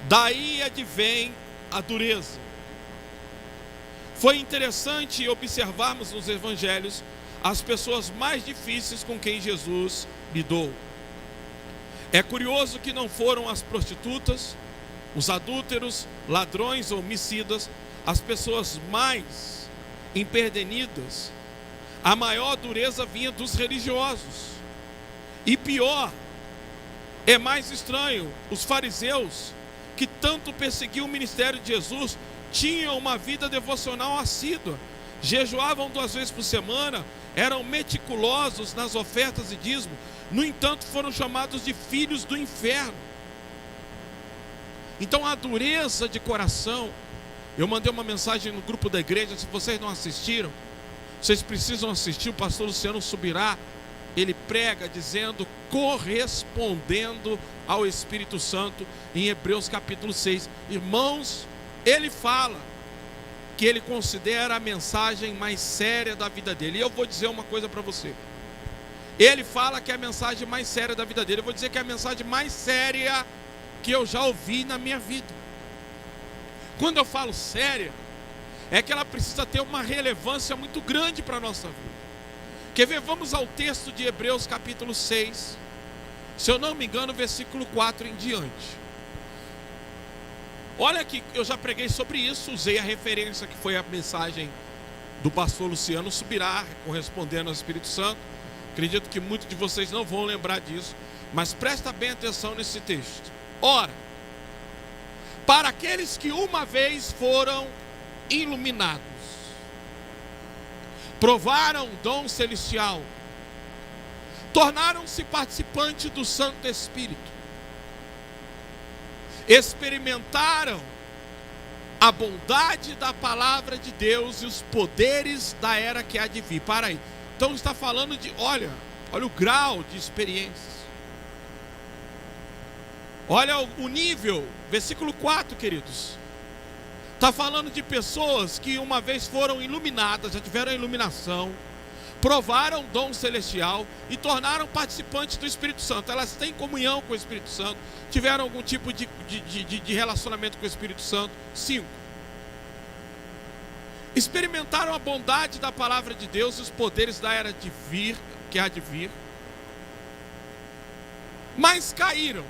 Daí advém a dureza. Foi interessante observarmos nos evangelhos as pessoas mais difíceis com quem Jesus lidou. É curioso que não foram as prostitutas, os adúlteros, ladrões ou homicidas, as pessoas mais empedernidas. A maior dureza vinha dos religiosos. E pior, é mais estranho, os fariseus, que tanto perseguiam o ministério de Jesus, tinham uma vida devocional assídua, jejuavam 2 vezes por semana, eram meticulosos nas ofertas e dízimo. No entanto, foram chamados de filhos do inferno. Então, a dureza de coração. Eu mandei uma mensagem no grupo da igreja, se vocês não assistiram, vocês precisam assistir. O pastor Luciano Subirá, ele prega dizendo, correspondendo ao Espírito Santo, em Hebreus capítulo 6. Irmãos, ele fala que ele considera a mensagem mais séria da vida dele. E eu vou dizer uma coisa para você. Ele fala que é a mensagem mais séria da vida dele. Eu vou dizer que é a mensagem mais séria que eu já ouvi na minha vida. Quando eu falo séria, é que ela precisa ter uma relevância muito grande para a nossa vida. Quer ver? Vamos ao texto de Hebreus capítulo 6, se eu não me engano, versículo 4 em diante. Olha aqui, eu já preguei sobre isso, usei a referência que foi a mensagem do pastor Luciano Subirá, correspondendo ao Espírito Santo. Acredito que muitos de vocês não vão lembrar disso, mas presta bem atenção nesse texto. Ora, para aqueles que uma vez foram iluminados, provaram o dom celestial, tornaram-se participantes do Santo Espírito, experimentaram a bondade da palavra de Deus e os poderes da era que há de vir. Para aí. Então está falando de, olha o grau de experiências. Olha o nível, versículo 4, queridos. Está falando de pessoas que uma vez foram iluminadas, já tiveram a iluminação, provaram o dom celestial e tornaram participantes do Espírito Santo. Elas têm comunhão com o Espírito Santo, tiveram algum tipo de relacionamento com o Espírito Santo. 5. Experimentaram a bondade da palavra de Deus e os poderes da era de vir, que há de vir, mas caíram.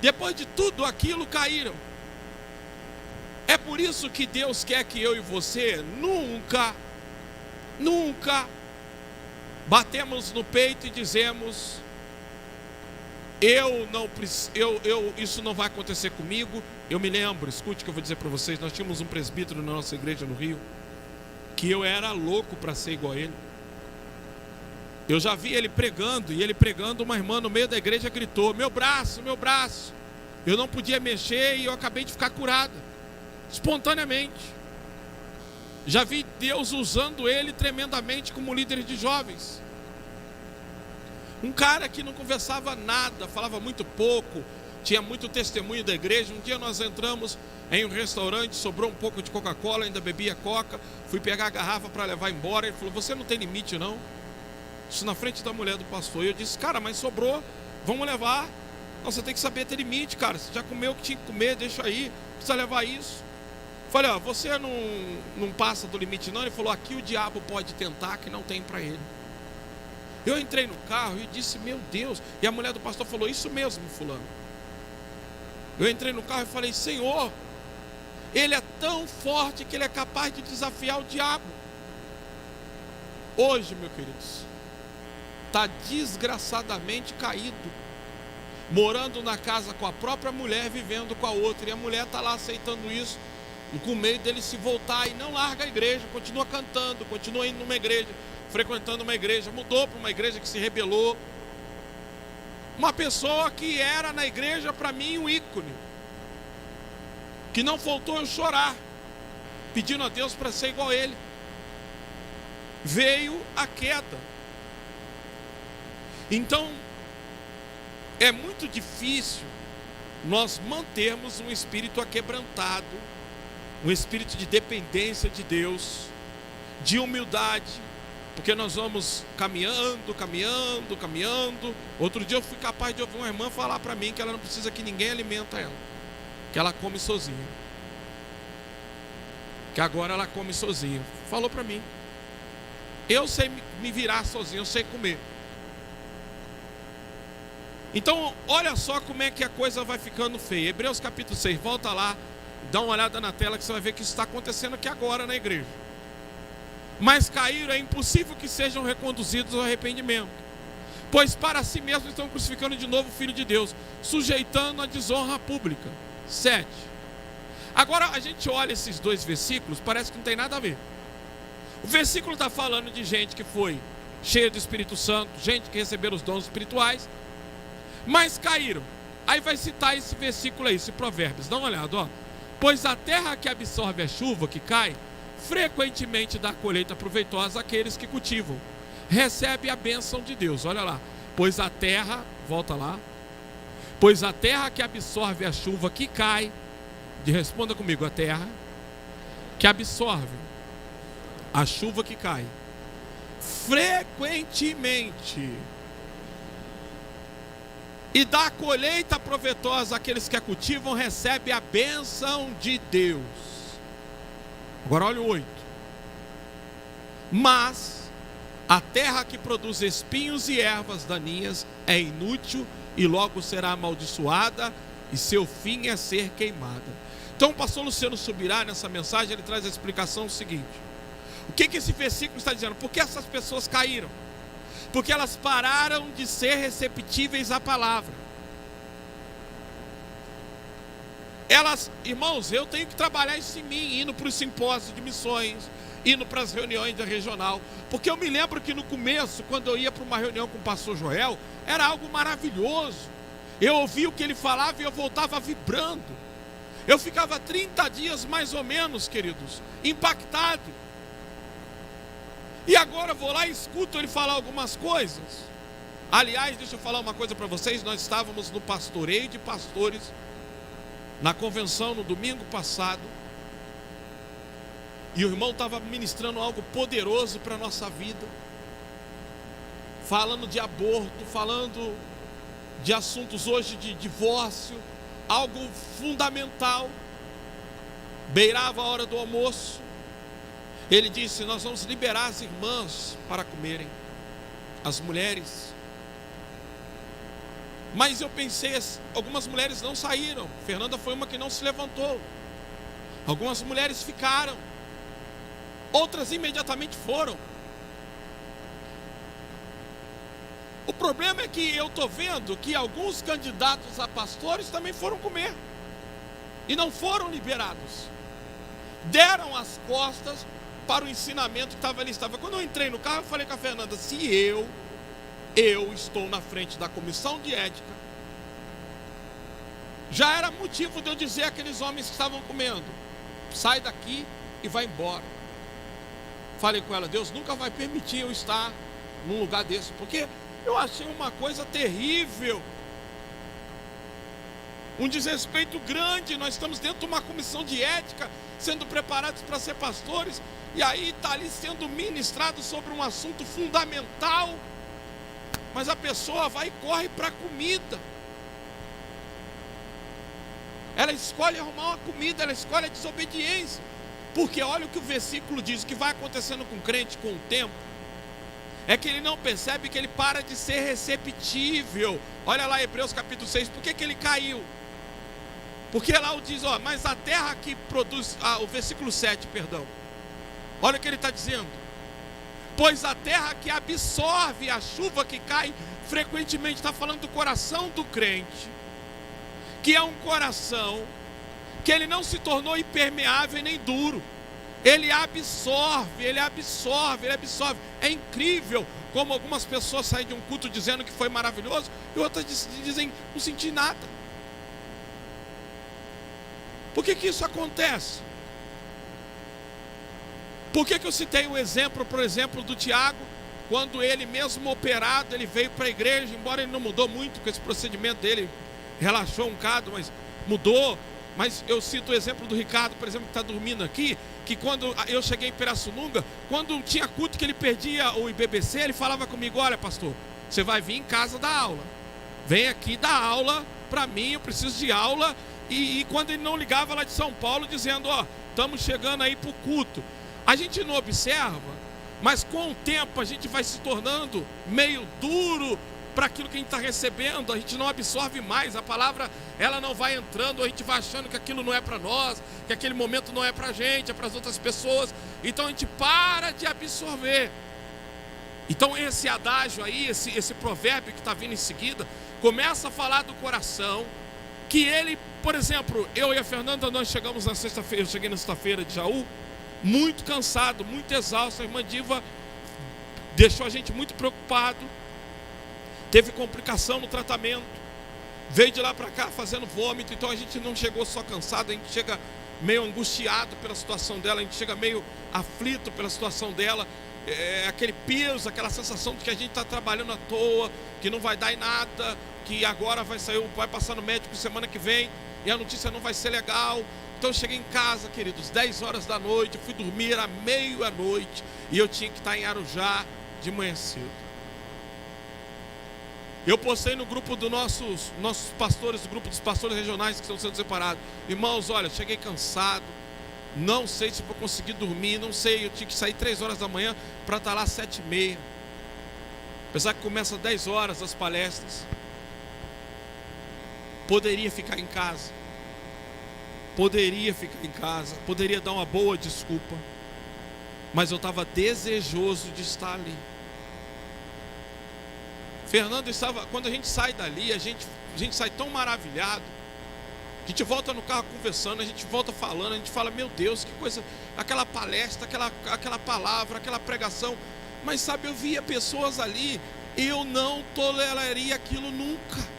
Depois de tudo aquilo, caíram. É por isso que Deus quer que eu e você nunca batemos no peito e dizemos: isso não vai acontecer comigo. Eu me lembro, escute o que eu vou dizer para vocês. Nós tínhamos um presbítero na nossa igreja no Rio, que eu era louco para ser igual a ele. Eu já vi ele pregando, e ele pregando, uma irmã no meio da igreja gritou: meu braço, meu braço. Eu não podia mexer e eu acabei de ficar curado, espontaneamente. Já vi Deus usando ele tremendamente como líder de jovens. Um cara que não conversava nada, falava muito pouco, tinha muito testemunho da igreja. Um dia nós entramos em um restaurante, sobrou um pouco de Coca-Cola, ainda bebia Coca. Fui pegar a garrafa para levar embora. Ele falou: você não tem limite não? Isso na frente da mulher do pastor. E eu disse: cara, mas sobrou, vamos levar. Não, você tem que saber ter limite, cara. Você já comeu o que tinha que comer, deixa aí, precisa levar isso. Falei: ó, você não passa do limite não? Ele falou: aqui o diabo pode tentar, que não tem para ele. Eu entrei no carro e disse: meu Deus. E a mulher do pastor falou: isso mesmo, fulano. Eu entrei no carro e falei: Senhor, ele é tão forte que ele é capaz de desafiar o diabo. Hoje, meus queridos, está desgraçadamente caído, morando na casa com a própria mulher, vivendo com a outra. E a mulher está lá aceitando isso, e com medo dele se voltar, e não larga a igreja, continua cantando, continua indo numa igreja, frequentando uma igreja. Mudou para uma igreja que se rebelou. Uma pessoa que era na igreja para mim um ícone, que não faltou eu chorar, pedindo a Deus para ser igual a ele. Veio a queda. Então é muito difícil nós mantermos um espírito aquebrantado, um espírito de dependência de Deus, de humildade, porque nós vamos caminhando. Outro dia eu fui capaz de ouvir uma irmã falar para mim que ela não precisa que ninguém alimenta ela, que ela come sozinha, que agora ela come sozinha. Falou para mim: eu sei me virar sozinho, eu sei comer. Então olha só como é que a coisa vai ficando feia. Hebreus capítulo 6, volta lá, dá uma olhada na tela, que você vai ver que isso está acontecendo aqui agora na igreja. Mas caíram, é impossível que sejam reconduzidos ao arrependimento, pois para si mesmos estão crucificando de novo o Filho de Deus, sujeitando a desonra pública. 7. Agora a gente olha esses dois versículos, parece que não tem nada a ver. O versículo está falando de gente que foi cheia do Espírito Santo, gente que receberam os dons espirituais, mas caíram. Aí vai citar esse versículo aí, esse Provérbios, dá uma olhada, ó. Pois a terra que absorve a chuva que cai, frequentemente dá colheita proveitosa àqueles que cultivam. Recebe a bênção de Deus. Olha lá. Pois a terra, volta lá. Pois a terra que absorve a chuva que cai, responda comigo: a terra que absorve a chuva que cai frequentemente e dá colheita proveitosa àqueles que a cultivam, recebe a bênção de Deus. Agora olha o 8. Mas a terra que produz espinhos e ervas daninhas é inútil e logo será amaldiçoada, e seu fim é ser queimada. Então o pastor Luciano Subirá, nessa mensagem, ele traz a explicação seguinte: o que esse versículo está dizendo? Por que essas pessoas caíram? Porque elas pararam de ser receptíveis à palavra. Elas, irmãos, eu tenho que trabalhar isso em mim, indo para os simpósios de missões, indo para as reuniões da regional, porque eu me lembro que no começo, quando eu ia para uma reunião com o pastor Joel, era algo maravilhoso. Eu ouvia o que ele falava e eu voltava vibrando. Eu ficava 30 dias mais ou menos, queridos, impactado. E agora eu vou lá e escuto ele falar algumas coisas. Aliás, deixa eu falar uma coisa para vocês. Nós estávamos no pastoreio de pastores, na convenção no domingo passado, e o irmão estava ministrando algo poderoso para a nossa vida, falando de aborto, falando de assuntos hoje de divórcio, algo fundamental. Beirava a hora do almoço. Ele disse: nós vamos liberar as irmãs para comerem, as mulheres. Mas eu pensei, algumas mulheres não saíram. Fernanda foi uma que não se levantou. Algumas mulheres ficaram. Outras imediatamente foram. O problema é que eu estou vendo que alguns candidatos a pastores também foram comer. E não foram liberados. Deram as costas para o ensinamento que estava ali. Quando eu entrei no carro, eu falei com a Fernanda, se eu estou na frente da comissão de ética, já era motivo de eu dizer àqueles homens que estavam comendo, sai daqui e vai embora. Falei com ela, Deus nunca vai permitir eu estar num lugar desse, porque eu achei uma coisa terrível, um desrespeito grande. Nós estamos dentro de uma comissão de ética, sendo preparados para ser pastores, e aí está ali sendo ministrado sobre um assunto fundamental, mas a pessoa vai e corre para a comida. Ela escolhe arrumar uma comida, ela escolhe a desobediência. Porque olha o que o versículo diz, o que vai acontecendo com o crente com o tempo, é que ele não percebe que ele para de ser receptível. Olha lá Hebreus capítulo 6, por que ele caiu? Porque lá diz, mas a terra que produz, o versículo 7, perdão. Olha o que ele está dizendo. Pois a terra que absorve a chuva que cai frequentemente, está falando do coração do crente, que é um coração que ele não se tornou impermeável nem duro. Ele absorve. É incrível como algumas pessoas saem de um culto dizendo que foi maravilhoso, e outras dizem, não senti nada. Por que isso acontece? Por que eu citei o exemplo, por exemplo, do Tiago, quando ele mesmo operado, ele veio para a igreja, embora ele não mudou muito com esse procedimento dele, relaxou um bocado, mas mudou. Mas eu cito o exemplo do Ricardo, por exemplo, que está dormindo aqui, que quando eu cheguei em Pirassununga, quando tinha culto que ele perdia o IBBC, ele falava comigo, olha pastor, você vai vir em casa dar aula, vem aqui dar aula para mim, eu preciso de aula. E quando ele não ligava lá de São Paulo, dizendo, estamos chegando aí para o culto, a gente não observa, mas com o tempo a gente vai se tornando meio duro para aquilo que a gente está recebendo, a gente não absorve mais, a palavra ela não vai entrando, a gente vai achando que aquilo não é para nós, que aquele momento não é para a gente, é para as outras pessoas, então a gente para de absorver. Então esse adágio aí, esse provérbio que está vindo em seguida, começa a falar do coração, que ele, por exemplo, eu e a Fernanda, nós chegamos na sexta-feira, eu cheguei na sexta-feira de Jaú, muito cansado, muito exausto, a irmã Diva deixou a gente muito preocupado, teve complicação no tratamento, veio de lá para cá fazendo vômito, então a gente não chegou só cansado, a gente chega meio angustiado pela situação dela, a gente chega meio aflito pela situação dela, aquele peso, aquela sensação de que a gente está trabalhando à toa, que não vai dar em nada, que agora vai passar no médico semana que vem, e a notícia não vai ser legal. Então eu cheguei em casa, queridos, 10 horas da noite, fui dormir, era meia-noite, e eu tinha que estar em Arujá de manhã cedo. Eu postei no grupo dos nossos pastores, do grupo dos pastores regionais que estão sendo separados. Irmãos, olha, cheguei cansado, não sei se vou conseguir dormir, não sei, eu tinha que sair 3 horas da manhã para estar lá 7h30. Apesar que começa 10 horas as palestras. Poderia ficar em casa. Poderia dar uma boa desculpa, mas eu estava desejoso de estar ali. Fernando estava, quando a gente sai dali, a gente sai tão maravilhado, a gente volta no carro conversando, a gente volta falando, a gente fala, meu Deus, que coisa, aquela palestra, aquela palavra, aquela pregação, mas sabe, eu via pessoas ali, eu não toleraria aquilo nunca.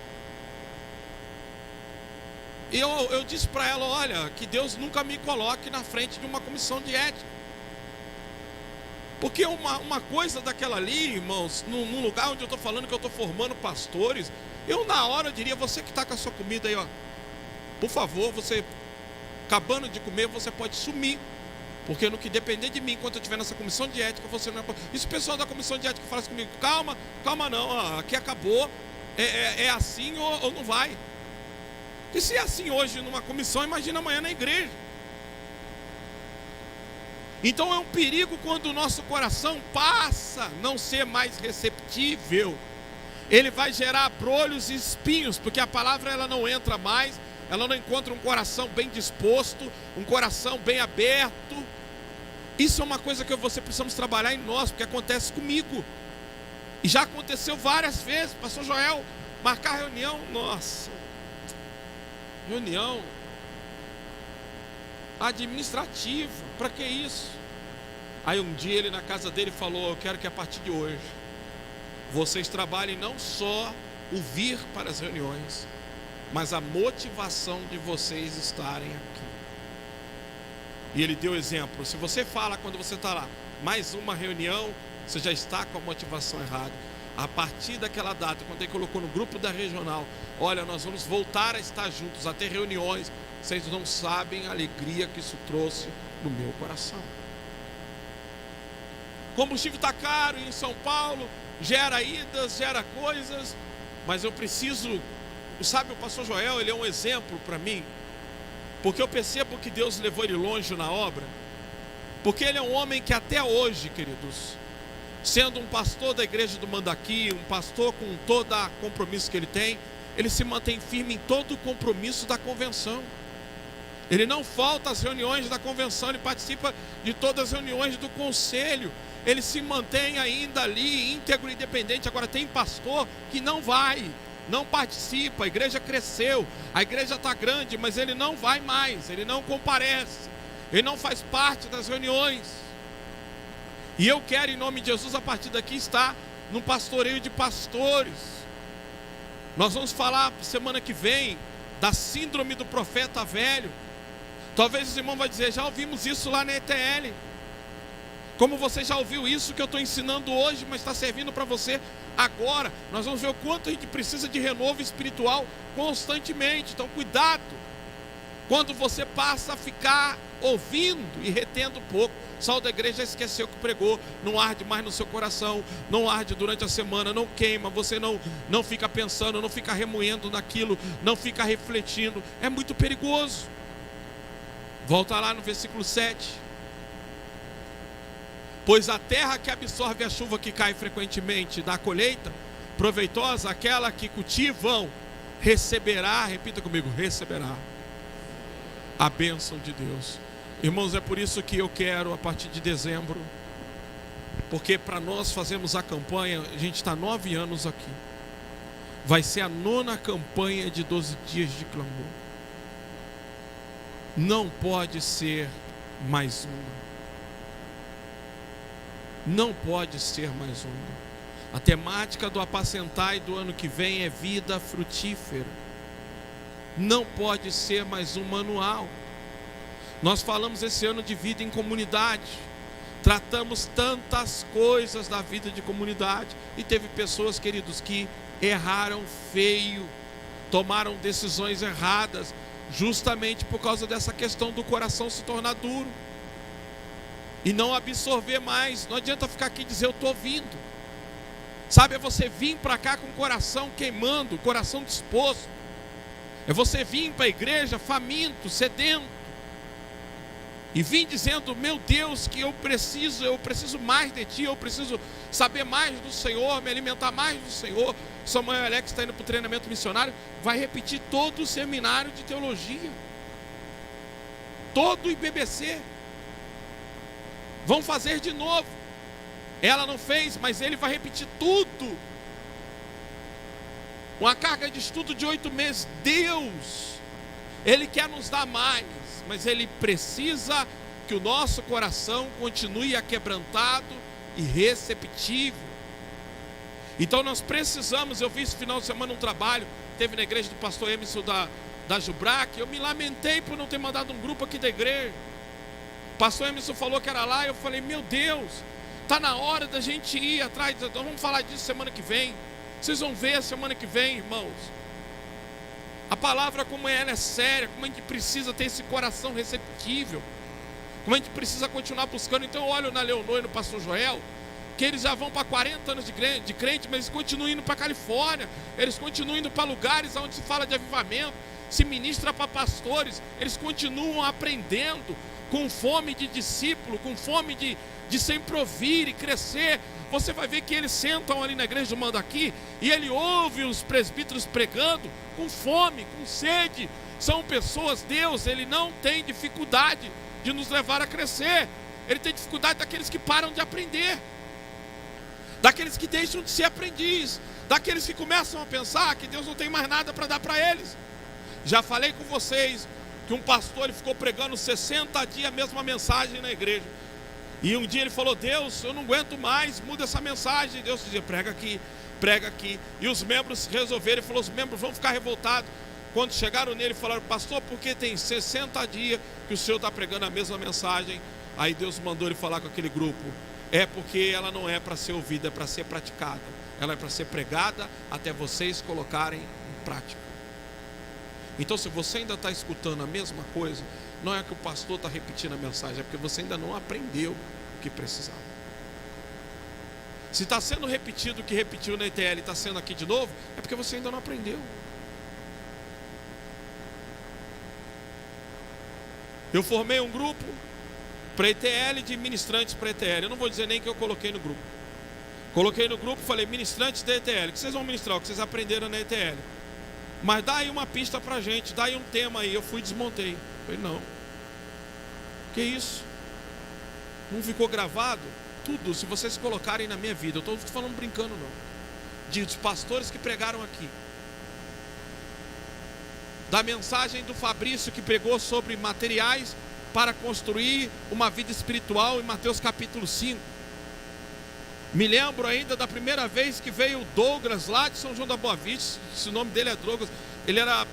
Eu disse para ela, olha, que Deus nunca me coloque na frente de uma comissão de ética. Porque uma coisa daquela ali, irmãos, num lugar onde eu estou falando que eu estou formando pastores, eu na hora diria, você que está com a sua comida aí, por favor, você, acabando de comer, você pode sumir. Porque no que depender de mim, enquanto eu estiver nessa comissão de ética, você não é... E se o pessoal da comissão de ética falasse comigo, calma não, aqui acabou, é assim ou não vai. E se é assim hoje numa comissão, imagina amanhã na igreja. Então é um perigo quando o nosso coração passa a não ser mais receptível, ele vai gerar brolhos e espinhos, porque a palavra ela não entra mais, ela não encontra um coração bem disposto, um coração bem aberto. Isso é uma coisa que eu e você precisamos trabalhar em nós, porque acontece comigo. E já aconteceu várias vezes. Pastor Joel, marcar reunião, nossa, reunião administrativa, para que isso? Aí um dia ele na casa dele falou: eu quero que a partir de hoje vocês trabalhem não só o vir para as reuniões, mas a motivação de vocês estarem aqui. E ele deu exemplo: se você fala quando você está lá, mais uma reunião, você já está com a motivação errada. A partir daquela data, quando ele colocou no grupo da regional, olha, nós vamos voltar a estar juntos, a ter reuniões, vocês não sabem a alegria que isso trouxe no meu coração. Combustível está caro em São Paulo, gera idas, gera coisas, mas eu preciso, sabe, o pastor Joel, ele é um exemplo para mim, porque eu percebo que Deus levou ele longe na obra, porque ele é um homem que até hoje, queridos, sendo um pastor da igreja do Mandaqui, um pastor com todo o compromisso que ele tem, ele se mantém firme em todo o compromisso da convenção. Ele não falta às reuniões da convenção, ele participa de todas as reuniões do conselho. Ele se mantém ainda ali, íntegro e independente. Agora tem pastor que não vai, não participa. A igreja cresceu, a igreja está grande, mas ele não vai mais, ele não comparece, ele não faz parte das reuniões. E eu quero, em nome de Jesus, a partir daqui estar num pastoreio de pastores. Nós vamos falar semana que vem da síndrome do profeta velho. Talvez os irmãos vão dizer: já ouvimos isso lá na ETL. Como você já ouviu isso que eu estou ensinando hoje, mas está servindo para você agora. Nós vamos ver o quanto a gente precisa de renovo espiritual constantemente. Então cuidado quando você passa a ficar ouvindo e retendo pouco. Sal da igreja esqueceu que pregou, não arde mais no seu coração, não arde durante a semana, não queima, você não fica pensando, não fica remoendo naquilo, não fica refletindo, é muito perigoso. Volta lá no versículo 7. Pois a terra que absorve a chuva que cai frequentemente da colheita, proveitosa, aquela que cultivam, receberá, repita comigo, receberá a bênção de Deus. Irmãos, é por isso que eu quero, a partir de dezembro, porque para nós fazermos a campanha, a gente está 9 anos aqui, vai ser a 9ª campanha de 12 dias de clamor. Não pode ser mais uma. Não pode ser mais uma. A temática do apacentai do ano que vem é vida frutífera. Não pode ser mais um manual. Nós falamos esse ano de vida em comunidade, tratamos tantas coisas da vida de comunidade, e teve pessoas, queridos, que erraram feio, tomaram decisões erradas, justamente por causa dessa questão do coração se tornar duro e não absorver mais. Não adianta ficar aqui e dizer: eu estou vindo. Sabe, é você vir para cá com o coração queimando, coração disposto. É você vir para a igreja faminto, sedento, e vim dizendo: meu Deus, que eu preciso mais de Ti, eu preciso saber mais do Senhor, me alimentar mais do Senhor. Samuel Alex está indo para o treinamento missionário, vai repetir todo o seminário de teologia, todo o IBBC, vão fazer de novo. Ela não fez, mas ele vai repetir tudo. Uma carga de estudo de 8 meses. Deus, Ele quer nos dar mais, mas Ele precisa que o nosso coração continue aquebrantado e receptível. Então nós precisamos. Eu vi esse final de semana um trabalho, teve na igreja do pastor Emerson da Jubrac. Eu me lamentei por não ter mandado um grupo aqui da igreja. O pastor Emerson falou que era lá, eu falei: meu Deus, está na hora da gente ir atrás. Então vamos falar disso semana que vem. Vocês vão ver a semana que vem, irmãos, a palavra como ela é séria, como a gente precisa ter esse coração receptível, como a gente precisa continuar buscando. Então eu olho na Leonor e no pastor Joel, que eles já vão para 40 anos de crente, mas eles continuam indo para a Califórnia, eles continuam indo para lugares onde se fala de avivamento, se ministra para pastores, eles continuam aprendendo, com fome de discípulo, com fome de sempre ouvir e crescer. Você vai ver que eles sentam ali na igreja do Manda Aqui e ele ouve os presbíteros pregando com fome, com sede. São pessoas, Deus, ele não tem dificuldade de nos levar a crescer. Ele tem dificuldade daqueles que param de aprender, daqueles que deixam de ser aprendiz, daqueles que começam a pensar que Deus não tem mais nada para dar para eles. Já falei com vocês que um pastor, ele ficou pregando 60 dias a mesma mensagem na igreja. E um dia ele falou: Deus, eu não aguento mais, muda essa mensagem. Deus dizia: prega aqui, prega aqui. E os membros resolveram, ele falou: os membros vão ficar revoltados. Quando chegaram nele, falaram: pastor, porque tem 60 dias que o senhor está pregando a mesma mensagem? Aí Deus mandou ele falar com aquele grupo: é porque ela não é para ser ouvida, é para ser praticada. Ela é para ser pregada até vocês colocarem em prática. Então, se você ainda está escutando a mesma coisa, não é que o pastor está repetindo a mensagem, é porque você ainda não aprendeu o que precisava. Se está sendo repetido o que repetiu na ETL e está sendo aqui de novo, é porque você ainda não aprendeu. Eu formei um grupo para ETL, de ministrantes para ETL. Eu não vou dizer nem que eu coloquei no grupo. Coloquei no grupo e falei: ministrantes da ETL, que vocês vão ministrar o que vocês aprenderam na ETL. Mas dá aí uma pista pra gente, dá aí um tema aí. Eu fui e desmontei. Falei: não. Que isso? Não ficou gravado? Tudo, se vocês colocarem na minha vida. Eu estou falando brincando não. Dos pastores que pregaram aqui. Da mensagem do Fabrício, que pregou sobre materiais para construir uma vida espiritual, em Mateus capítulo 5. Me lembro ainda da primeira vez que veio o Douglas lá de São João da Boa Vista. Se o nome dele é Douglas, ele era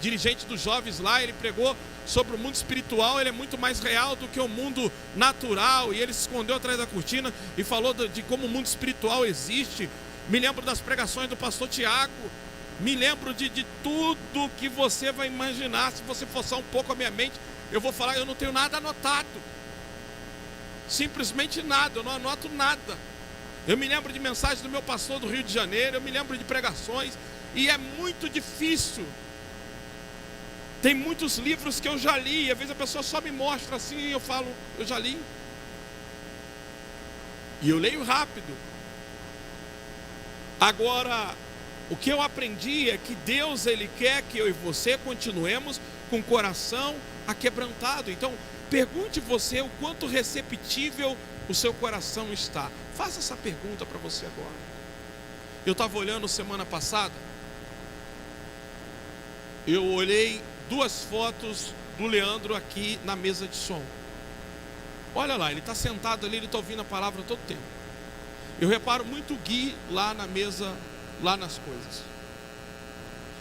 dirigente dos jovens lá. Ele pregou sobre o mundo espiritual. Ele é muito mais real do que o mundo natural, e ele se escondeu atrás da cortina e falou de como o mundo espiritual existe. Me lembro das pregações do pastor Tiago. Me lembro de tudo que você vai imaginar. Se você forçar um pouco a minha mente, eu vou falar: eu não tenho nada anotado, simplesmente nada, eu não anoto nada. Eu me lembro de mensagens do meu pastor do Rio de Janeiro, eu me lembro de pregações, e é muito difícil. Tem muitos livros que eu já li, e às vezes a pessoa só me mostra assim, e eu falo: eu já li. E eu leio rápido. Agora, o que eu aprendi é que Deus, ele quer que eu e você continuemos com o coração aquebrantado. Então, pergunte você o quanto receptível o seu coração está. Faça essa pergunta para você agora. Eu estava olhando semana passada, eu olhei 2 fotos do Leandro aqui na mesa de som. Olha lá, ele está sentado ali, ele está ouvindo a palavra todo tempo. Eu reparo muito o Gui lá na mesa, lá nas coisas.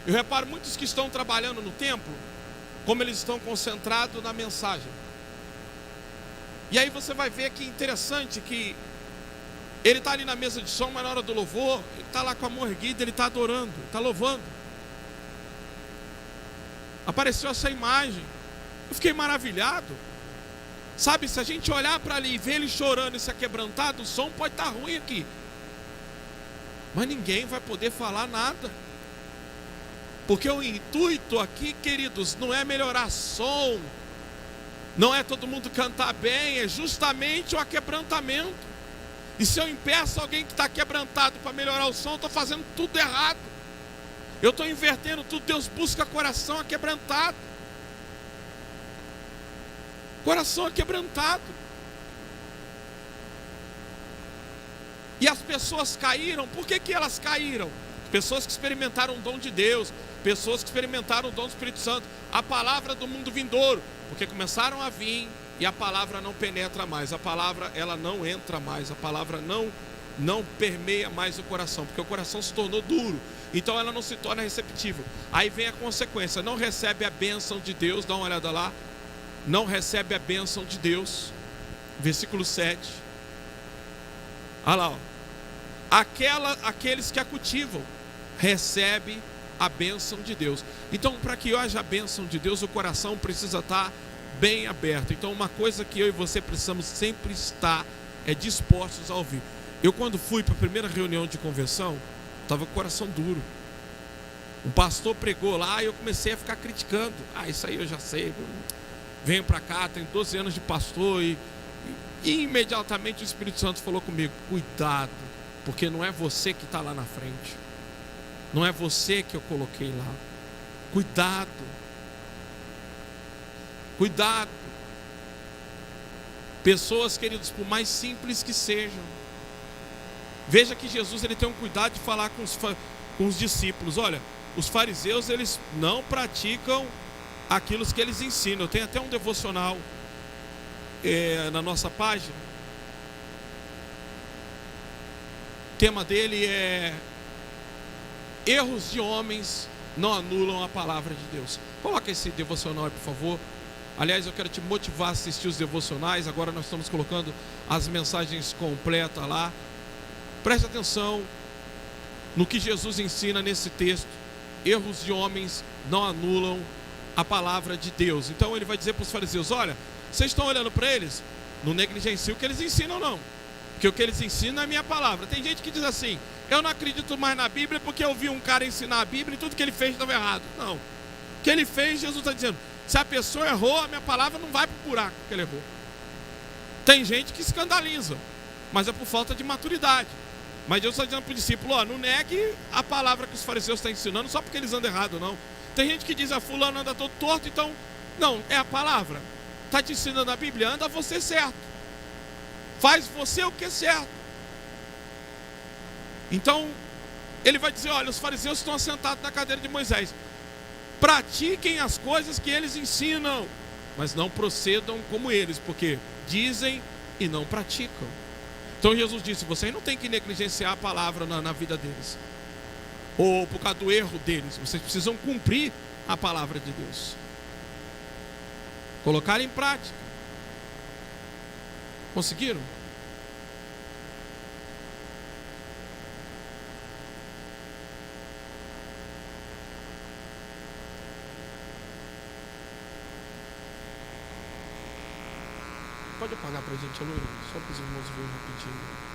Eu reparo muitos que estão trabalhando no templo, como eles estão concentrados na mensagem. E aí você vai ver que interessante que ele está ali na mesa de som, mas na hora do louvor, ele está lá com a mão erguida, ele está adorando, está louvando. Apareceu essa imagem, eu fiquei maravilhado. Sabe, se a gente olhar para ali e ver ele chorando e se aquebrantado, o som pode estar ruim aqui, mas ninguém vai poder falar nada. Porque o intuito aqui, queridos, não é melhorar som, não é todo mundo cantar bem, é justamente o aquebrantamento. E se eu impeço alguém que está quebrantado para melhorar o som, eu estou fazendo tudo errado. Eu estou invertendo tudo. Deus busca coração aquebrantado. Coração aquebrantado. E as pessoas caíram. Por que elas caíram? Pessoas que experimentaram o dom de Deus, pessoas que experimentaram o dom do Espírito Santo, a palavra do mundo vindouro, porque começaram a vir e a palavra não penetra mais, a palavra ela não entra mais, a palavra não permeia mais o coração, porque o coração se tornou duro, então ela não se torna receptível. Aí vem a consequência: não recebe a bênção de Deus. Dá uma olhada lá, não recebe a bênção de Deus, versículo 7. Olha lá, ó. Aqueles que a cultivam recebe a bênção de Deus. Então, para que haja a bênção de Deus, o coração precisa estar bem aberto. Então, uma coisa que eu e você precisamos sempre estar dispostos a ouvir. Eu, quando fui para a primeira reunião de conversão, estava com o coração duro. Um pastor pregou lá e eu comecei a ficar criticando. Isso aí eu já sei, venho para cá, tenho 12 anos de pastor e E imediatamente o Espírito Santo falou comigo: cuidado, porque não é você que está lá na frente, não é você que eu coloquei lá. Cuidado, cuidado. Pessoas, queridos, por mais simples que sejam, veja que Jesus ele tem um cuidado de falar com os discípulos. Olha, os fariseus eles não praticam aquilo que eles ensinam. Eu tenho até um devocional na nossa página. O tema dele é: erros de homens não anulam a palavra de Deus. Coloca esse devocional aí, por favor. Aliás, eu quero te motivar a assistir os devocionais. Agora nós estamos colocando as mensagens completas lá. Preste atenção no que Jesus ensina nesse texto. Erros de homens não anulam a palavra de Deus. Então ele vai dizer para os fariseus: olha, vocês estão olhando para eles, não negligenciem o que eles ensinam não, porque o que eles ensinam é a minha palavra. Tem gente que diz assim: eu não acredito mais na Bíblia porque eu vi um cara ensinar a Bíblia e tudo que ele fez estava errado. Não, o que ele fez, Jesus está dizendo: se a pessoa errou, a minha palavra não vai para o buraco que ele errou. Tem gente que escandaliza, mas é por falta de maturidade. Mas Deus está dizendo para o discípulo: ó, não negue a palavra que os fariseus estão ensinando só porque eles andam errado, não. Tem gente que diz: a fulano anda todo torto, então não, é a palavra. Está te ensinando a Bíblia, anda você certo. Faz você o que é certo. Então ele vai dizer: olha, os fariseus estão assentados na cadeira de Moisés. Pratiquem as coisas que eles ensinam, mas não procedam como eles, porque dizem e não praticam. Então Jesus disse: vocês não têm que negligenciar a palavra na vida deles, ou por causa do erro deles. Vocês precisam cumprir a palavra de Deus, colocar em prática. Conseguiram? Pode apagar pra gente a luz, só para os irmãos verem rapidinho.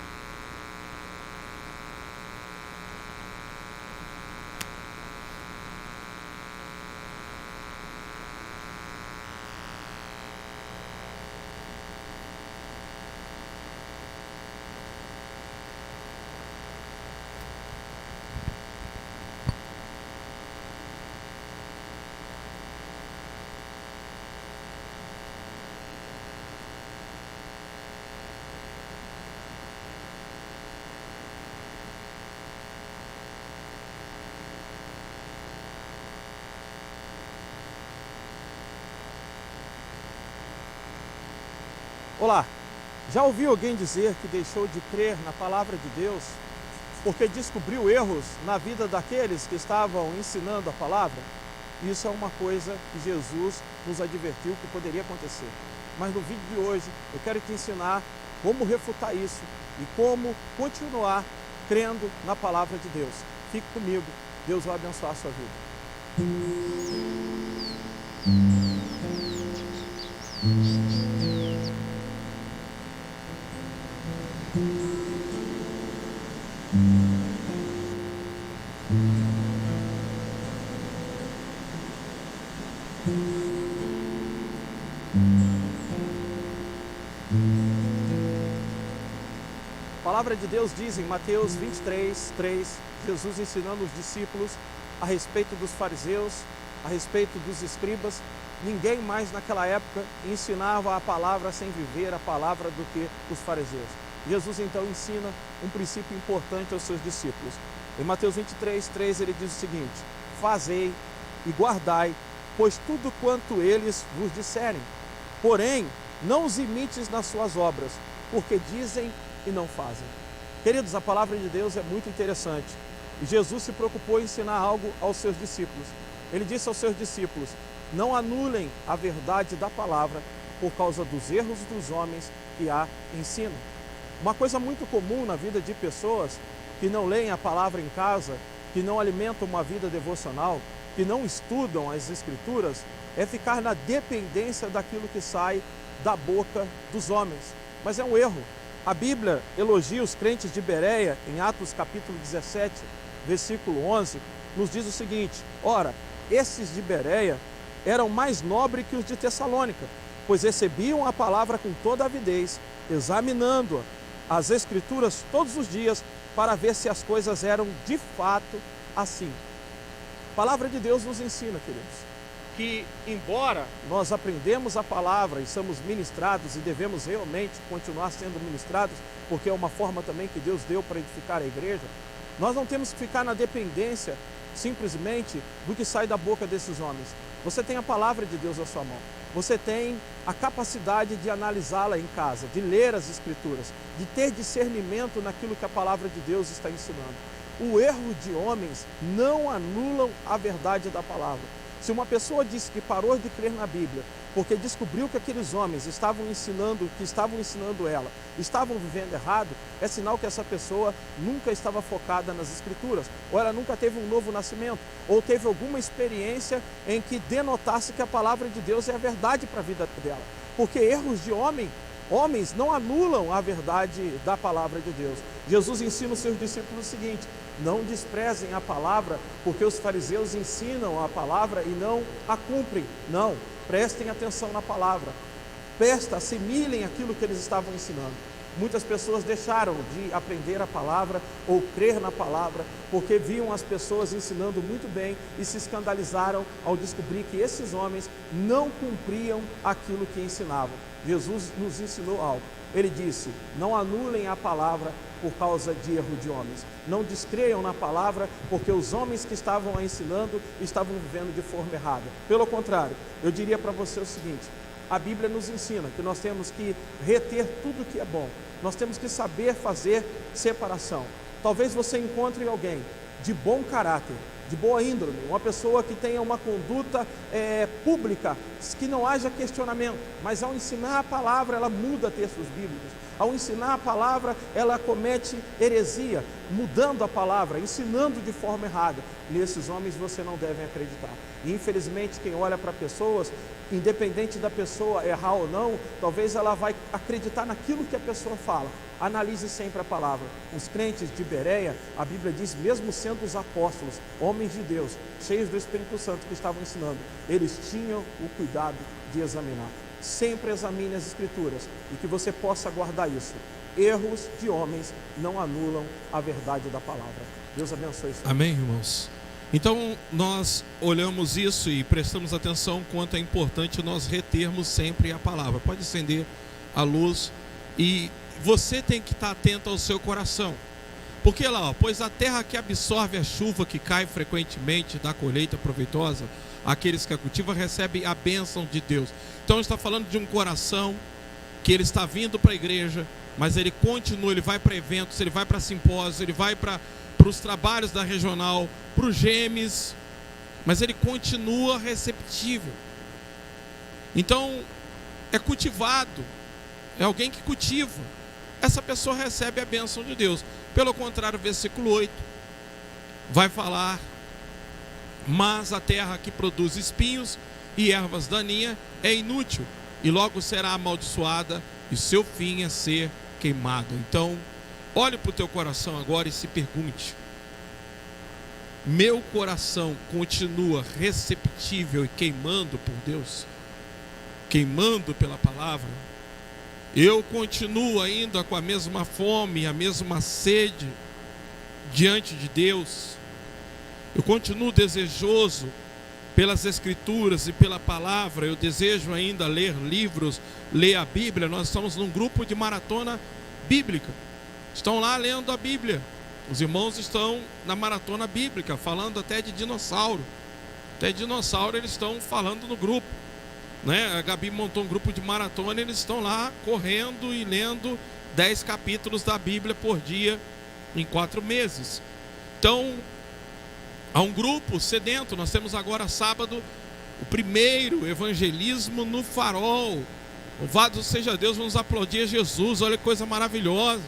Olá, já ouviu alguém dizer que deixou de crer na palavra de Deus porque descobriu erros na vida daqueles que estavam ensinando a palavra? Isso é uma coisa que Jesus nos advertiu que poderia acontecer. Mas no vídeo de hoje eu quero te ensinar como refutar isso e como continuar crendo na palavra de Deus. Fique comigo, Deus vai abençoar a sua vida. A palavra de Deus diz em Mateus 23, 3, Jesus ensinando os discípulos a respeito dos fariseus, a respeito dos escribas. Ninguém mais naquela época ensinava a palavra sem viver a palavra do que os fariseus. Jesus então ensina um princípio importante aos seus discípulos. Em Mateus 23, 3 ele diz o seguinte: fazei e guardai, pois tudo quanto eles vos disserem. Porém, não os imites nas suas obras, porque dizem e não fazem. Queridos, a palavra de Deus é muito interessante. E Jesus se preocupou em ensinar algo aos seus discípulos. Ele disse aos seus discípulos: não anulem a verdade da palavra por causa dos erros dos homens que a ensinam. Uma coisa muito comum na vida de pessoas que não leem a palavra em casa, que não alimentam uma vida devocional, que não estudam as Escrituras, é ficar na dependência daquilo que sai da boca dos homens. Mas é um erro. A Bíblia elogia os crentes de Bereia, em Atos capítulo 17, versículo 11, nos diz o seguinte: ora, esses de Bereia eram mais nobres que os de Tessalônica, pois recebiam a palavra com toda avidez examinando as Escrituras todos os dias para ver se as coisas eram de fato assim. A palavra de Deus nos ensina, queridos, que embora nós aprendemos a palavra e somos ministrados e devemos realmente continuar sendo ministrados, porque é uma forma também que Deus deu para edificar a igreja, nós não temos que ficar na dependência simplesmente do que sai da boca desses homens. Você tem a palavra de Deus na sua mão. Você tem a capacidade de analisá-la em casa, de ler as Escrituras, de ter discernimento naquilo que a palavra de Deus está ensinando. O erro de homens não anulam a verdade da palavra. Se uma pessoa diz que parou de crer na Bíblia porque descobriu que aqueles homens estavam ensinando ela, estavam vivendo errado, é sinal que essa pessoa nunca estava focada nas Escrituras, ou ela nunca teve um novo nascimento, ou teve alguma experiência em que denotasse que a palavra de Deus é a verdade para a vida dela. Porque erros de homens não anulam a verdade da palavra de Deus. Jesus ensina os seus discípulos o seguinte: não desprezem a palavra, porque os fariseus ensinam a palavra e não a cumprem. Não, prestem atenção na palavra. Assimilem aquilo que eles estavam ensinando. Muitas pessoas deixaram de aprender a palavra ou crer na palavra porque viam as pessoas ensinando muito bem e se escandalizaram ao descobrir que esses homens não cumpriam aquilo que ensinavam. Jesus nos ensinou algo. Ele disse: não anulem a palavra por causa de erro de homens. Não descreiam na palavra porque os homens que estavam a ensinando estavam vivendo de forma errada. Pelo contrário, eu diria para você o seguinte: a Bíblia nos ensina que nós temos que reter tudo que é bom. Nós temos que saber fazer separação. Talvez você encontre alguém de bom caráter, de boa índole, uma pessoa que tenha uma conduta pública, que não haja questionamento, mas ao ensinar a palavra ela muda textos bíblicos. Ao ensinar a palavra ela comete heresia, mudando a palavra, ensinando de forma errada. Nesses homens você não deve acreditar. E infelizmente quem olha para pessoas, independente da pessoa errar ou não, talvez ela vai acreditar naquilo que a pessoa fala. Analise sempre a palavra. Os crentes de Bereia, a Bíblia diz, mesmo sendo os apóstolos, homens de Deus, cheios do Espírito Santo que estavam ensinando, eles tinham o cuidado de examinar. Sempre examine as Escrituras e que você possa guardar isso. Erros de homens não anulam a verdade da palavra. Deus abençoe isso. Amém, irmãos? Então nós olhamos isso e prestamos atenção quanto é importante nós retermos sempre a palavra. Pode acender a luz e você tem que estar atento ao seu coração. Porque lá, pois a terra que absorve a chuva que cai frequentemente da colheita proveitosa, aqueles que a cultivam recebem a bênção de Deus. Então está falando de um coração que ele está vindo para a igreja, mas ele continua, ele vai para eventos, ele vai para simpósios, ele vai para os trabalhos da regional, para os GEMES, mas ele continua receptível. Então é cultivado, é alguém que cultiva. Essa pessoa recebe a bênção de Deus. Pelo contrário, o versículo 8 vai falar: mas a terra que produz espinhos e ervas daninhas é inútil, e logo será amaldiçoada, e seu fim é ser queimado. Então, olhe para o teu coração agora e se pergunte: meu coração continua receptível e queimando por Deus? Queimando pela palavra? Eu continuo ainda com a mesma fome, a mesma sede diante de Deus? Eu continuo desejoso pelas Escrituras e pela palavra? Eu desejo ainda ler livros, ler a Bíblia. Nós estamos num grupo de maratona bíblica. Estão lá lendo a Bíblia. Os irmãos estão na maratona bíblica, falando até de dinossauro. Até dinossauro eles estão falando no grupo, né? A Gabi montou um grupo de maratona e eles estão lá correndo e lendo 10 capítulos da Bíblia por dia em 4 meses. Então, há um grupo sedento. Nós temos agora sábado o primeiro evangelismo no Farol. Louvado seja Deus, vamos aplaudir a Jesus. Olha que coisa maravilhosa,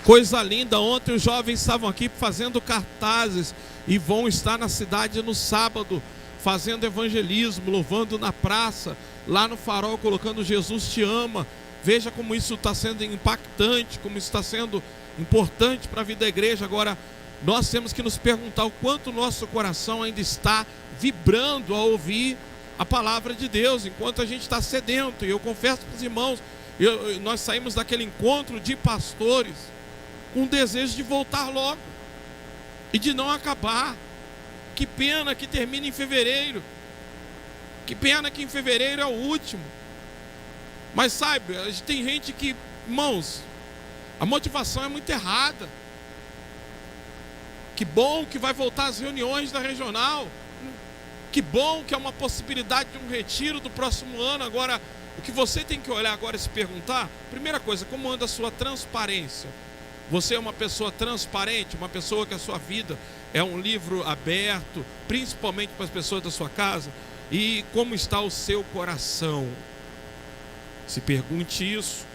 coisa linda. Ontem os jovens estavam aqui fazendo cartazes e vão estar na cidade no sábado fazendo evangelismo, louvando na praça, lá no Farol, colocando Jesus te ama. Veja como isso está sendo impactante, como isso está sendo importante para a vida da igreja. Agora, nós temos que nos perguntar o quanto o nosso coração ainda está vibrando ao ouvir a palavra de Deus, enquanto a gente está sedento. E eu confesso para os irmãos Nós saímos daquele encontro de pastores com o desejo de voltar logo e de não acabar. Que pena que termina em fevereiro. Que pena que em fevereiro é o último. Mas sabe, tem gente que, irmãos, a motivação é muito errada. Que bom que vai voltar às reuniões da regional. Que bom que é uma possibilidade de um retiro do próximo ano. Agora, o que você tem que olhar agora e se perguntar, primeira coisa, como anda a sua transparência? Você é uma pessoa transparente, uma pessoa que a sua vida é um livro aberto, principalmente para as pessoas da sua casa? E como está o seu coração? Se pergunte isso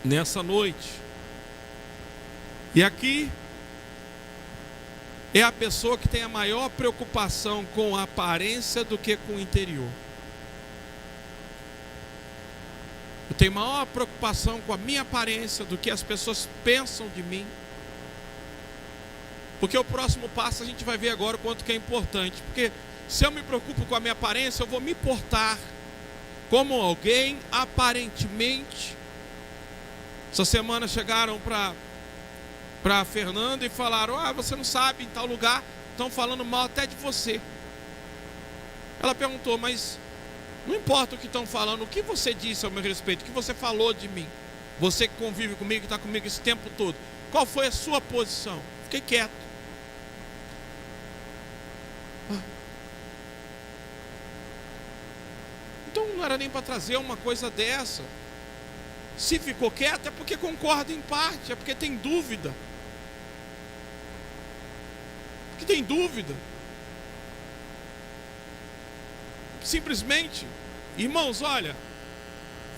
nessa noite. E aqui é a pessoa que tem a maior preocupação com a aparência do que com o interior. Eu tenho maior preocupação com a minha aparência do que as pessoas pensam de mim. Porque o próximo passo a gente vai ver agora o quanto que é importante. Porque se eu me preocupo com a minha aparência, eu vou me portar como alguém aparentemente. Essa semana chegaram para Fernanda e falaram: você não sabe, em tal lugar estão falando mal até de você. Ela perguntou: mas não importa o que estão falando, o que você disse ao meu respeito, o que você falou de mim, você que convive comigo, que está comigo esse tempo todo, qual foi a sua posição? Fiquei quieto. Então não era nem para trazer uma coisa dessa. Se ficou quieto é porque concorda em parte, é porque tem dúvida. Porque tem dúvida. Simplesmente, irmãos, olha,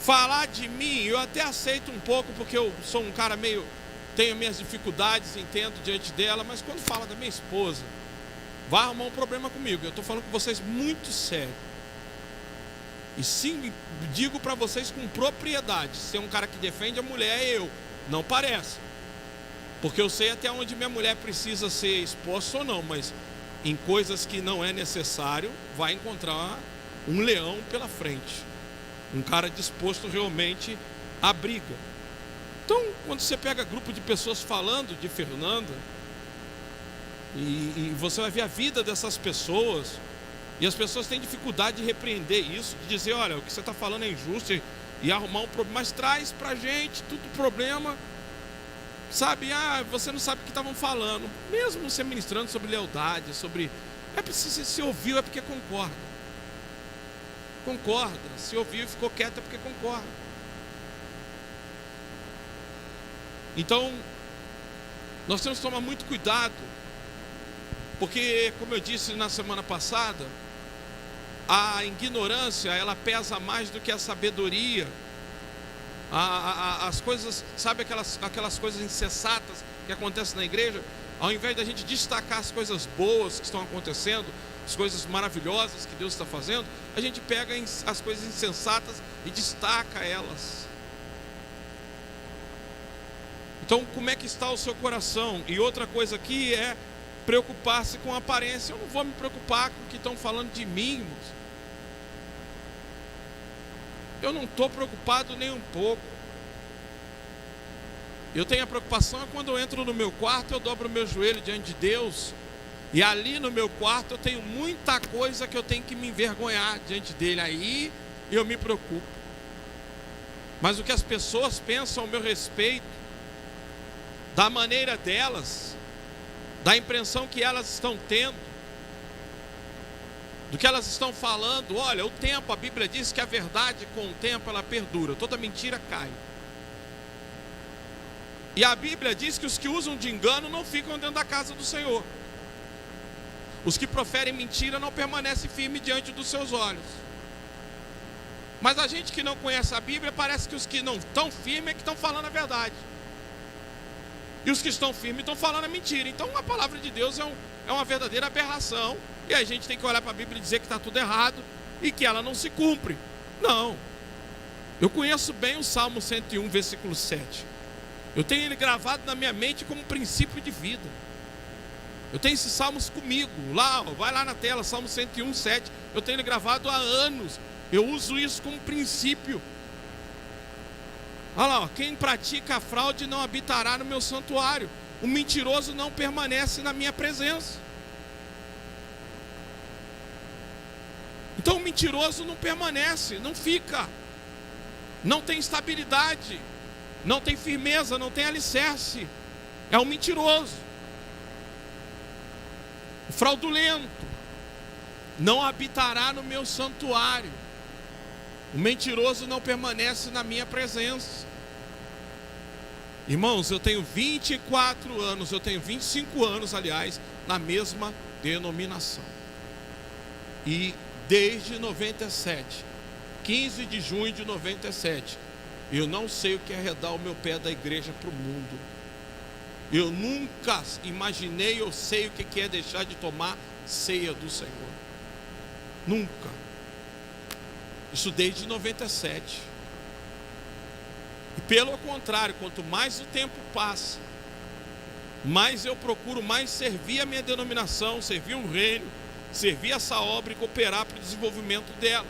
falar de mim, eu até aceito um pouco, porque eu sou um cara meio, tenho minhas dificuldades, entendo diante dela, mas quando fala da minha esposa, vai arrumar um problema comigo. Eu estou falando com vocês muito sério. E sim, digo para vocês com propriedade, ser um cara que defende a mulher é eu, não parece. Porque eu sei até onde minha mulher precisa ser exposta ou não, mas em coisas que não é necessário, vai encontrar um leão pela frente. Um cara disposto realmente à briga. Então, quando você pega grupo de pessoas falando de Fernanda, e você vai ver a vida dessas pessoas, e as pessoas têm dificuldade de repreender isso, de dizer: olha, o que você está falando é injusto, e arrumar um problema, mas traz pra gente tudo problema, sabe? Você não sabe o que estavam falando. Mesmo você ministrando sobre lealdade, sobre... se ouviu é porque concorda. Concorda. Se ouviu e ficou quieto é porque concorda. Então, nós temos que tomar muito cuidado, porque, como eu disse na semana passada, a ignorância, ela pesa mais do que a sabedoria. As coisas, sabe aquelas coisas insensatas que acontecem na igreja? Ao invés da gente destacar as coisas boas que estão acontecendo, as coisas maravilhosas que Deus está fazendo, a gente pega as coisas insensatas e destaca elas. Então, como é que está o seu coração? E outra coisa aqui é preocupar-se com a aparência. Eu não vou me preocupar com o que estão falando de mim, irmãos. Eu não estou preocupado nem um pouco. Eu tenho a preocupação quando eu entro no meu quarto, eu dobro o meu joelho diante de Deus, e ali no meu quarto eu tenho muita coisa que eu tenho que me envergonhar diante dele. Aí eu me preocupo. Mas o que as pessoas pensam ao meu respeito, da maneira delas, da impressão que elas estão tendo, do que elas estão falando, olha, o tempo, a Bíblia diz que a verdade com o tempo ela perdura, toda mentira cai. E a Bíblia diz que os que usam de engano não ficam dentro da casa do Senhor. Os que proferem mentira não permanecem firmes diante dos seus olhos. Mas a gente que não conhece a Bíblia, parece que os que não estão firmes é que estão falando a verdade. E os que estão firmes estão falando a mentira. Então a palavra de Deus é uma verdadeira aberração. E a gente tem que olhar para a Bíblia e dizer que está tudo errado e que ela não se cumpre. Não. Eu conheço bem o Salmo 101, versículo 7. Eu tenho ele gravado na minha mente como princípio de vida. Eu tenho esses salmos comigo. Lá, vai lá na tela, Salmo 101, 7. Eu tenho ele gravado há anos. Eu uso isso como princípio. Olha lá, ó, quem pratica a fraude não habitará no meu santuário. O mentiroso não permanece na minha presença. Então o mentiroso não permanece, não fica. Não tem estabilidade, não tem firmeza, não tem alicerce. É um mentiroso. O fraudulento não habitará no meu santuário. O mentiroso não permanece na minha presença. Irmãos, eu tenho 24 anos, eu tenho 25 anos, aliás, na mesma denominação. E desde 97, 15 de junho de 97, eu não sei o que é arredar o meu pé da igreja para o mundo. Eu nunca imaginei, eu sei o que é deixar de tomar ceia do Senhor. Nunca. Isso desde 97. E pelo contrário, quanto mais o tempo passa, mais eu procuro mais servir a minha denominação, servir o reino, servir essa obra e cooperar para o desenvolvimento dela.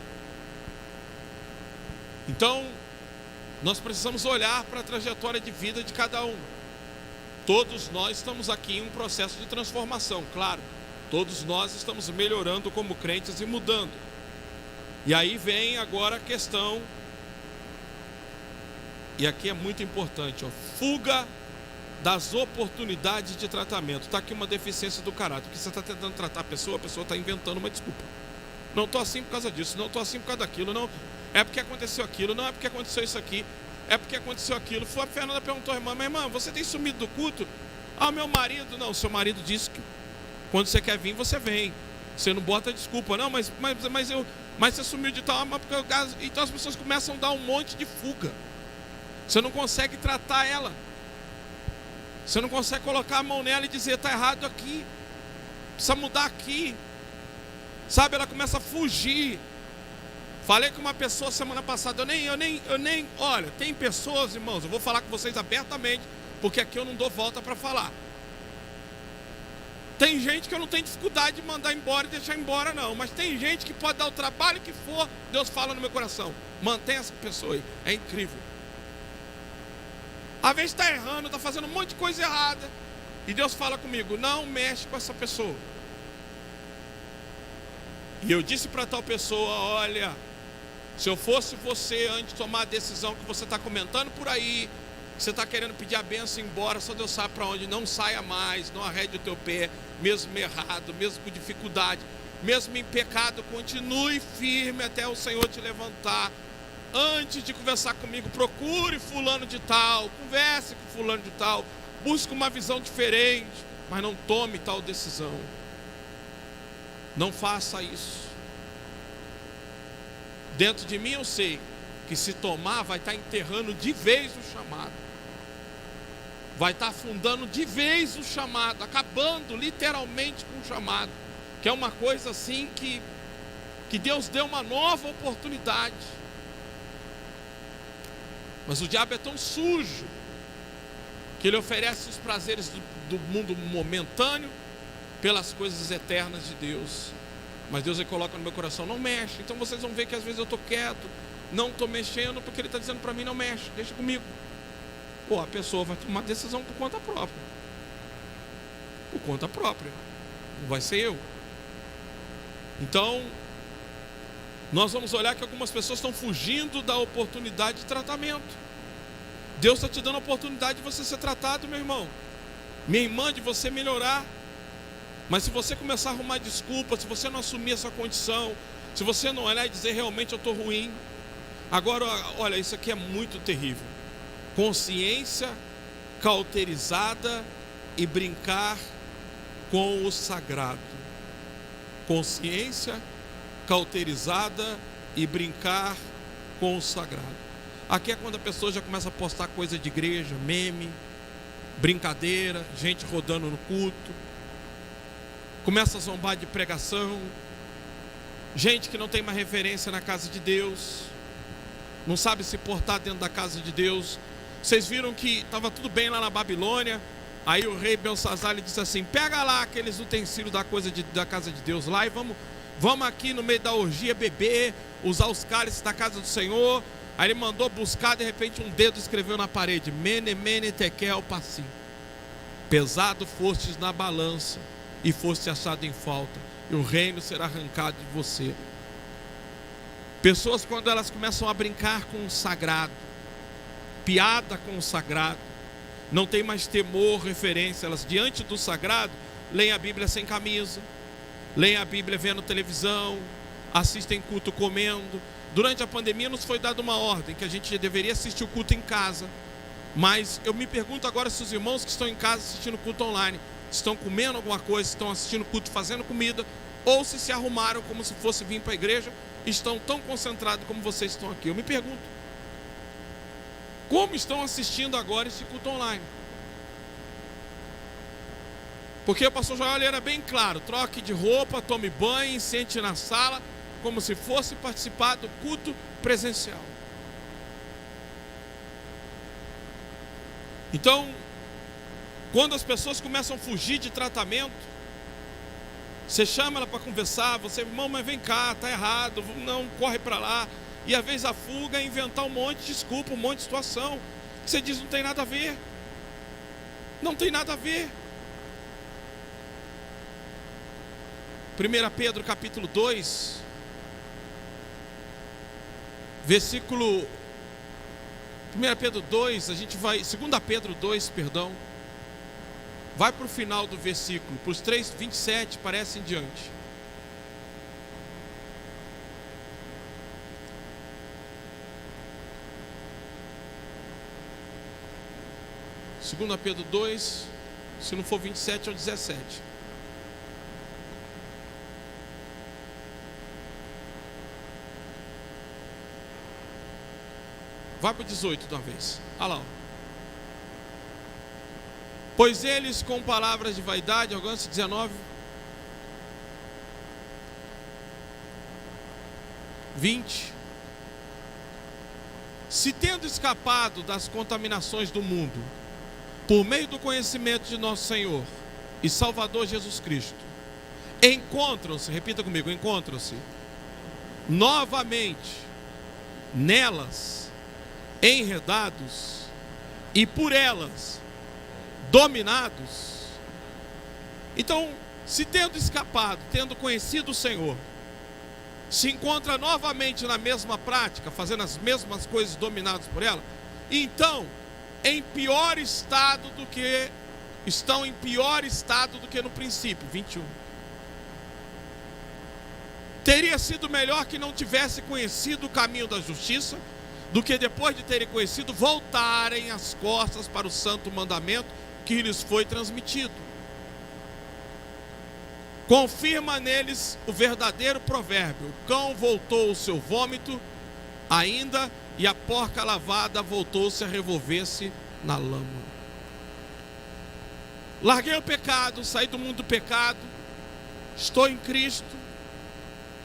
Então, nós precisamos olhar para a trajetória de vida de cada um. Todos nós estamos aqui em um processo de transformação, claro. Todos nós estamos melhorando como crentes e mudando. E aí vem agora a questão, e aqui é muito importante, ó, fuga das oportunidades de tratamento. Está aqui uma deficiência do caráter, porque você está tentando tratar a pessoa está inventando uma desculpa. Não estou assim por causa disso, não estou assim por causa daquilo, não é porque aconteceu aquilo, não é porque aconteceu isso aqui, é porque aconteceu aquilo. A Fernanda perguntou à irmã: mas irmã, você tem sumido do culto? Ah, meu marido. Não, seu marido disse que quando você quer vir, você vem. Você não bota desculpa. Não, mas você sumiu de tal, mas porque então as pessoas começam a dar um monte de fuga. Você não consegue tratar ela. Você não consegue colocar a mão nela e dizer: está errado aqui, precisa mudar aqui. Sabe, ela começa a fugir. Falei com uma pessoa semana passada, eu nem, olha, tem pessoas, irmãos, eu vou falar com vocês abertamente, porque aqui eu não dou volta para falar. Tem gente que eu não tenho dificuldade de mandar embora e deixar embora, não. Mas tem gente que pode dar o trabalho que for, Deus fala no meu coração: mantém essa pessoa aí, é incrível. Às vezes está errando, está fazendo um monte de coisa errada, e Deus fala comigo: não mexe com essa pessoa. E eu disse para tal pessoa: olha, se eu fosse você, antes de tomar a decisão que você está comentando por aí, que você está querendo pedir a bênção e ir embora, só Deus sabe para onde, não saia mais, não arrede o teu pé, mesmo errado, mesmo com dificuldade, mesmo em pecado, continue firme até o Senhor te levantar. Antes de conversar comigo, procure fulano de tal, converse com fulano de tal, busque uma visão diferente, mas não tome tal decisão. Não faça isso. Dentro de mim eu sei que se tomar, vai estar enterrando de vez o chamado. Vai estar afundando de vez o chamado, acabando literalmente com o chamado. Que é uma coisa assim que Deus deu uma nova oportunidade. Mas o diabo é tão sujo que ele oferece os prazeres do mundo momentâneo pelas coisas eternas de Deus. Mas Deus ele coloca no meu coração: não mexe. Então vocês vão ver que às vezes eu estou quieto, não estou mexendo, porque Ele está dizendo para mim: não mexe, deixa comigo. Pô, a pessoa vai tomar decisão por conta própria. Por conta própria. Não vai ser eu. Então, nós vamos olhar que algumas pessoas estão fugindo da oportunidade de tratamento. Deus está te dando a oportunidade de você ser tratado, meu irmão, minha irmã, de você melhorar. Mas se você começar a arrumar desculpa, se você não assumir essa condição, se você não olhar e dizer: realmente eu estou ruim. Agora, olha, isso aqui é muito terrível. Consciência cauterizada e brincar com o sagrado. Consciência cauterizada e brincar com o sagrado. Aqui é quando a pessoa já começa a postar coisa de igreja, meme, brincadeira, gente rodando no culto, começa a zombar de pregação, gente que não tem mais referência na casa de Deus, não sabe se portar dentro da casa de Deus. Vocês viram que estava tudo bem lá na Babilônia, aí o rei Belsazar disse assim: pega lá aqueles utensílios da casa de Deus lá e vamos aqui no meio da orgia beber, usar os cálices da casa do Senhor, Aí ele mandou buscar, de repente um dedo escreveu na parede: Mene, mene, tekel, passim. Pesado fostes na balança e foste achado em falta, e o reino será arrancado de você. Pessoas, quando elas começam a brincar com o sagrado, piada com o sagrado, não tem mais temor, referência, elas diante do sagrado, leem a Bíblia sem camisa, leem a Bíblia vendo televisão, assistem culto comendo. Durante a pandemia nos foi dada uma ordem, que a gente deveria assistir o culto em casa. Mas eu me pergunto agora se os irmãos que estão em casa assistindo culto online, estão comendo alguma coisa, estão assistindo culto, fazendo comida, ou se arrumaram como se fosse vir para a igreja, estão tão concentrados como vocês estão aqui. Eu me pergunto, como estão assistindo agora esse culto online? Porque o pastor Joel era bem claro: troque de roupa, tome banho, sente na sala, como se fosse participar do culto presencial. Então, quando as pessoas começam a fugir de tratamento, você chama ela para conversar, você, irmão, mas vem cá, está errado, não, corre para lá. E às vezes a fuga é inventar um monte de desculpa, um monte de situação. Você diz: não tem nada a ver. Não tem nada a ver. 1 Pedro capítulo 2, versículo 1 Pedro 2, a gente vai, 2 Pedro 2, perdão, vai para o final do versículo, para os 3:27, parece em diante. Segunda Pedro 2, se não for 27 ou 17. Vai para o 18 de uma vez. Olha lá. Pois eles com palavras de vaidade, arrogância, 19, 20. Se tendo escapado das contaminações do mundo, por meio do conhecimento de nosso Senhor e Salvador Jesus Cristo, encontram-se, repita comigo, encontram-se novamente nelas, enredados e por elas dominados. Então, se tendo escapado, tendo conhecido o Senhor, se encontra novamente na mesma prática, fazendo as mesmas coisas, dominados por ela, então em pior estado do que estão em pior estado do que no princípio. 21. Teria sido melhor que não tivesse conhecido o caminho da justiça, do que depois de terem conhecido, voltarem as costas para o santo mandamento que lhes foi transmitido. Confirma neles o verdadeiro provérbio: o cão voltou ao seu vômito ainda, e a porca lavada voltou-se a revolver-se na lama. Larguei o pecado, saí do mundo do pecado, estou em Cristo,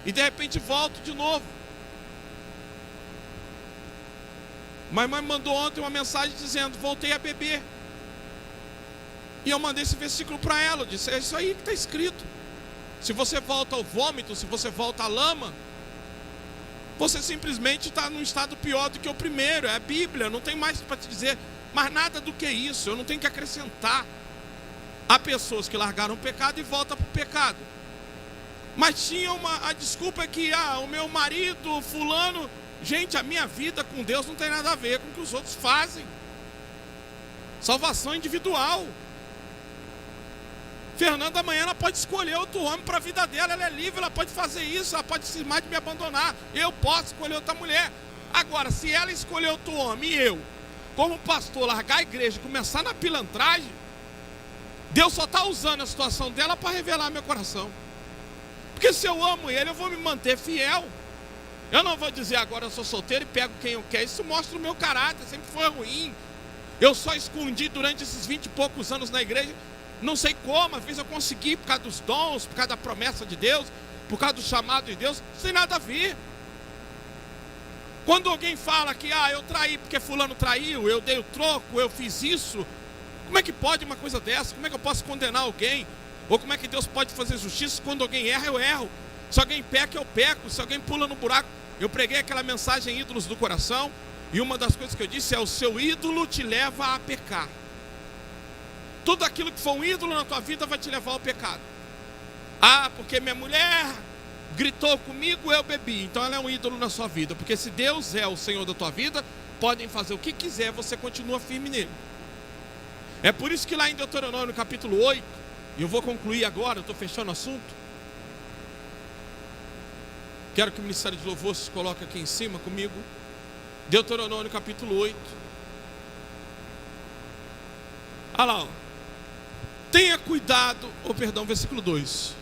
e de repente volto de novo. Mamãe me mandou ontem uma mensagem dizendo: voltei a beber. E eu mandei esse versículo para ela. Eu disse: é isso aí que está escrito. Se você volta ao vômito, se você volta à lama, você simplesmente está num estado pior do que o primeiro. É a Bíblia, não tem mais para te dizer mais nada do que isso. Eu não tenho que acrescentar. Há pessoas que largaram o pecado e voltam para o pecado. Mas tinha a desculpa é que o meu marido, fulano... Gente, a minha vida com Deus não tem nada a ver com o que os outros fazem. Salvação individual. Fernanda amanhã ela pode escolher outro homem para a vida dela. Ela é livre, ela pode fazer isso. Ela pode cismar de me abandonar. Eu posso escolher outra mulher. Agora, se ela escolher outro homem e eu, como pastor, largar a igreja e começar na pilantragem, Deus só está usando a situação dela para revelar meu coração. Porque se eu amo ele, eu vou me manter fiel. Eu não vou dizer agora eu sou solteiro e pego quem eu quero. Isso mostra o meu caráter, sempre foi ruim. Eu só escondi durante esses 20 e poucos anos na igreja. Não sei como, às vezes eu consegui por causa dos dons, por causa da promessa de Deus, por causa do chamado de Deus. Isso tem nada a ver. Quando alguém fala que eu traí porque fulano traiu, eu dei o troco, eu fiz isso, como é que pode uma coisa dessa? Como é que eu posso condenar alguém? Ou como é que Deus pode fazer justiça? Quando alguém erra, eu erro. Se alguém peca, eu peco. Se alguém pula no buraco, eu preguei aquela mensagem Ídolos do Coração, e uma das coisas que eu disse é: o seu ídolo te leva a pecar. Tudo aquilo que for um ídolo na tua vida vai te levar ao pecado. Ah, porque minha mulher gritou comigo, eu bebi, então ela é um ídolo na sua vida. Porque se Deus é o Senhor da tua vida, podem fazer o que quiser, você continua firme nele. É por isso que lá em Deuteronômio capítulo 8, e eu vou concluir agora, eu estou fechando o assunto. Quero que o Ministério de Louvor se coloque aqui em cima comigo. Deuteronômio capítulo 8. Olha lá, ó. Tenha cuidado, versículo 2.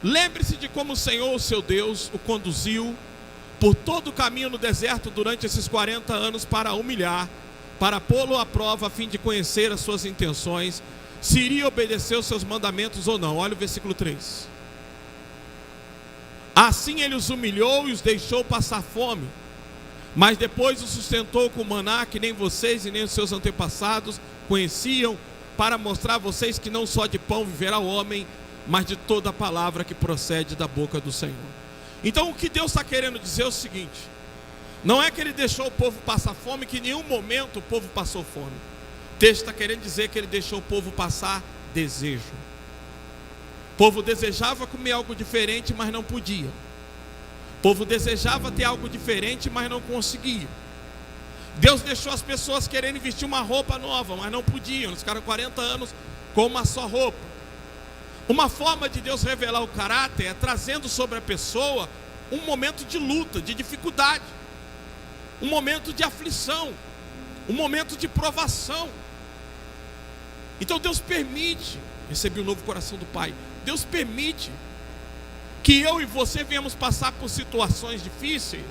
Lembre-se de como o Senhor, o seu Deus, o conduziu por todo o caminho no deserto durante esses 40 anos para humilhar, para pô-lo à prova a fim de conhecer as suas intenções, se iria obedecer os seus mandamentos ou não. Olha o versículo 3. Assim ele os humilhou e os deixou passar fome, mas depois os sustentou com maná que nem vocês e nem os seus antepassados conheciam, para mostrar a vocês que não só de pão viverá o homem, mas de toda a palavra que procede da boca do Senhor. Então o que Deus está querendo dizer é o seguinte: não é que ele deixou o povo passar fome, que em nenhum momento o povo passou fome. O texto está querendo dizer que ele deixou o povo passar desejo. O povo desejava comer algo diferente, mas não podia. O povo desejava ter algo diferente, mas não conseguia. Deus deixou as pessoas querendo vestir uma roupa nova, mas não podiam. Eles ficaram 40 anos com uma só roupa. Uma forma de Deus revelar o caráter é trazendo sobre a pessoa um momento de luta, de dificuldade, um momento de aflição, um momento de provação. Então Deus permite, recebi o novo coração do Pai, Deus permite que eu e você venhamos passar por situações difíceis,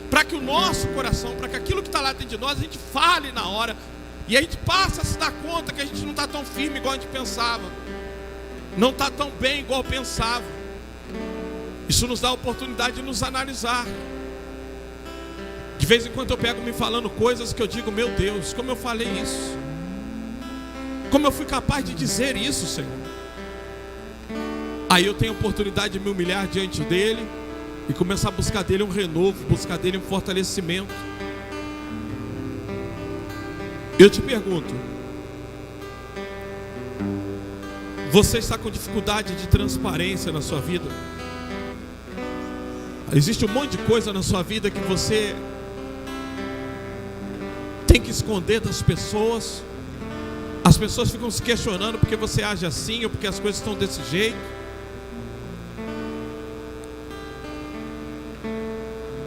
para que o nosso coração, para que aquilo que está lá dentro de nós, a gente fale na hora, e a gente passa a se dar conta que a gente não está tão firme igual a gente pensava, não está tão bem igual pensava. Isso nos dá a oportunidade de nos analisar. De vez em quando eu pego me falando coisas que eu digo: meu Deus, como eu falei isso? Como eu fui capaz de dizer isso, Senhor? Aí eu tenho a oportunidade de me humilhar diante dele e começar a buscar dele um renovo, buscar dele um fortalecimento. Eu te pergunto: você está com dificuldade de transparência na sua vida? Existe um monte de coisa na sua vida que você tem que esconder das pessoas. As pessoas ficam se questionando porque você age assim ou porque as coisas estão desse jeito.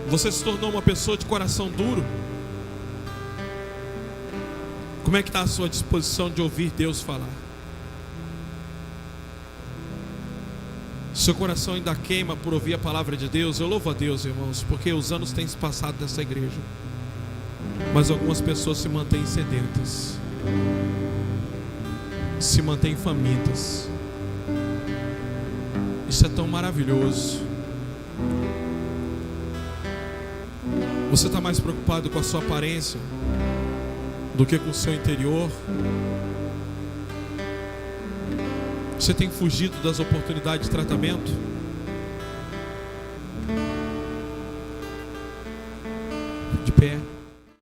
Você se tornou uma pessoa de coração duro. Como é que está a sua disposição de ouvir Deus falar? Seu coração ainda queima por ouvir a palavra de Deus? Eu louvo a Deus, irmãos, porque os anos têm se passado nessa igreja, mas algumas pessoas se mantêm sedentas, se mantêm famintas. Isso é tão maravilhoso. Você está mais preocupado com a sua aparência do que com o seu interior? Você tem fugido das oportunidades de tratamento? De pé.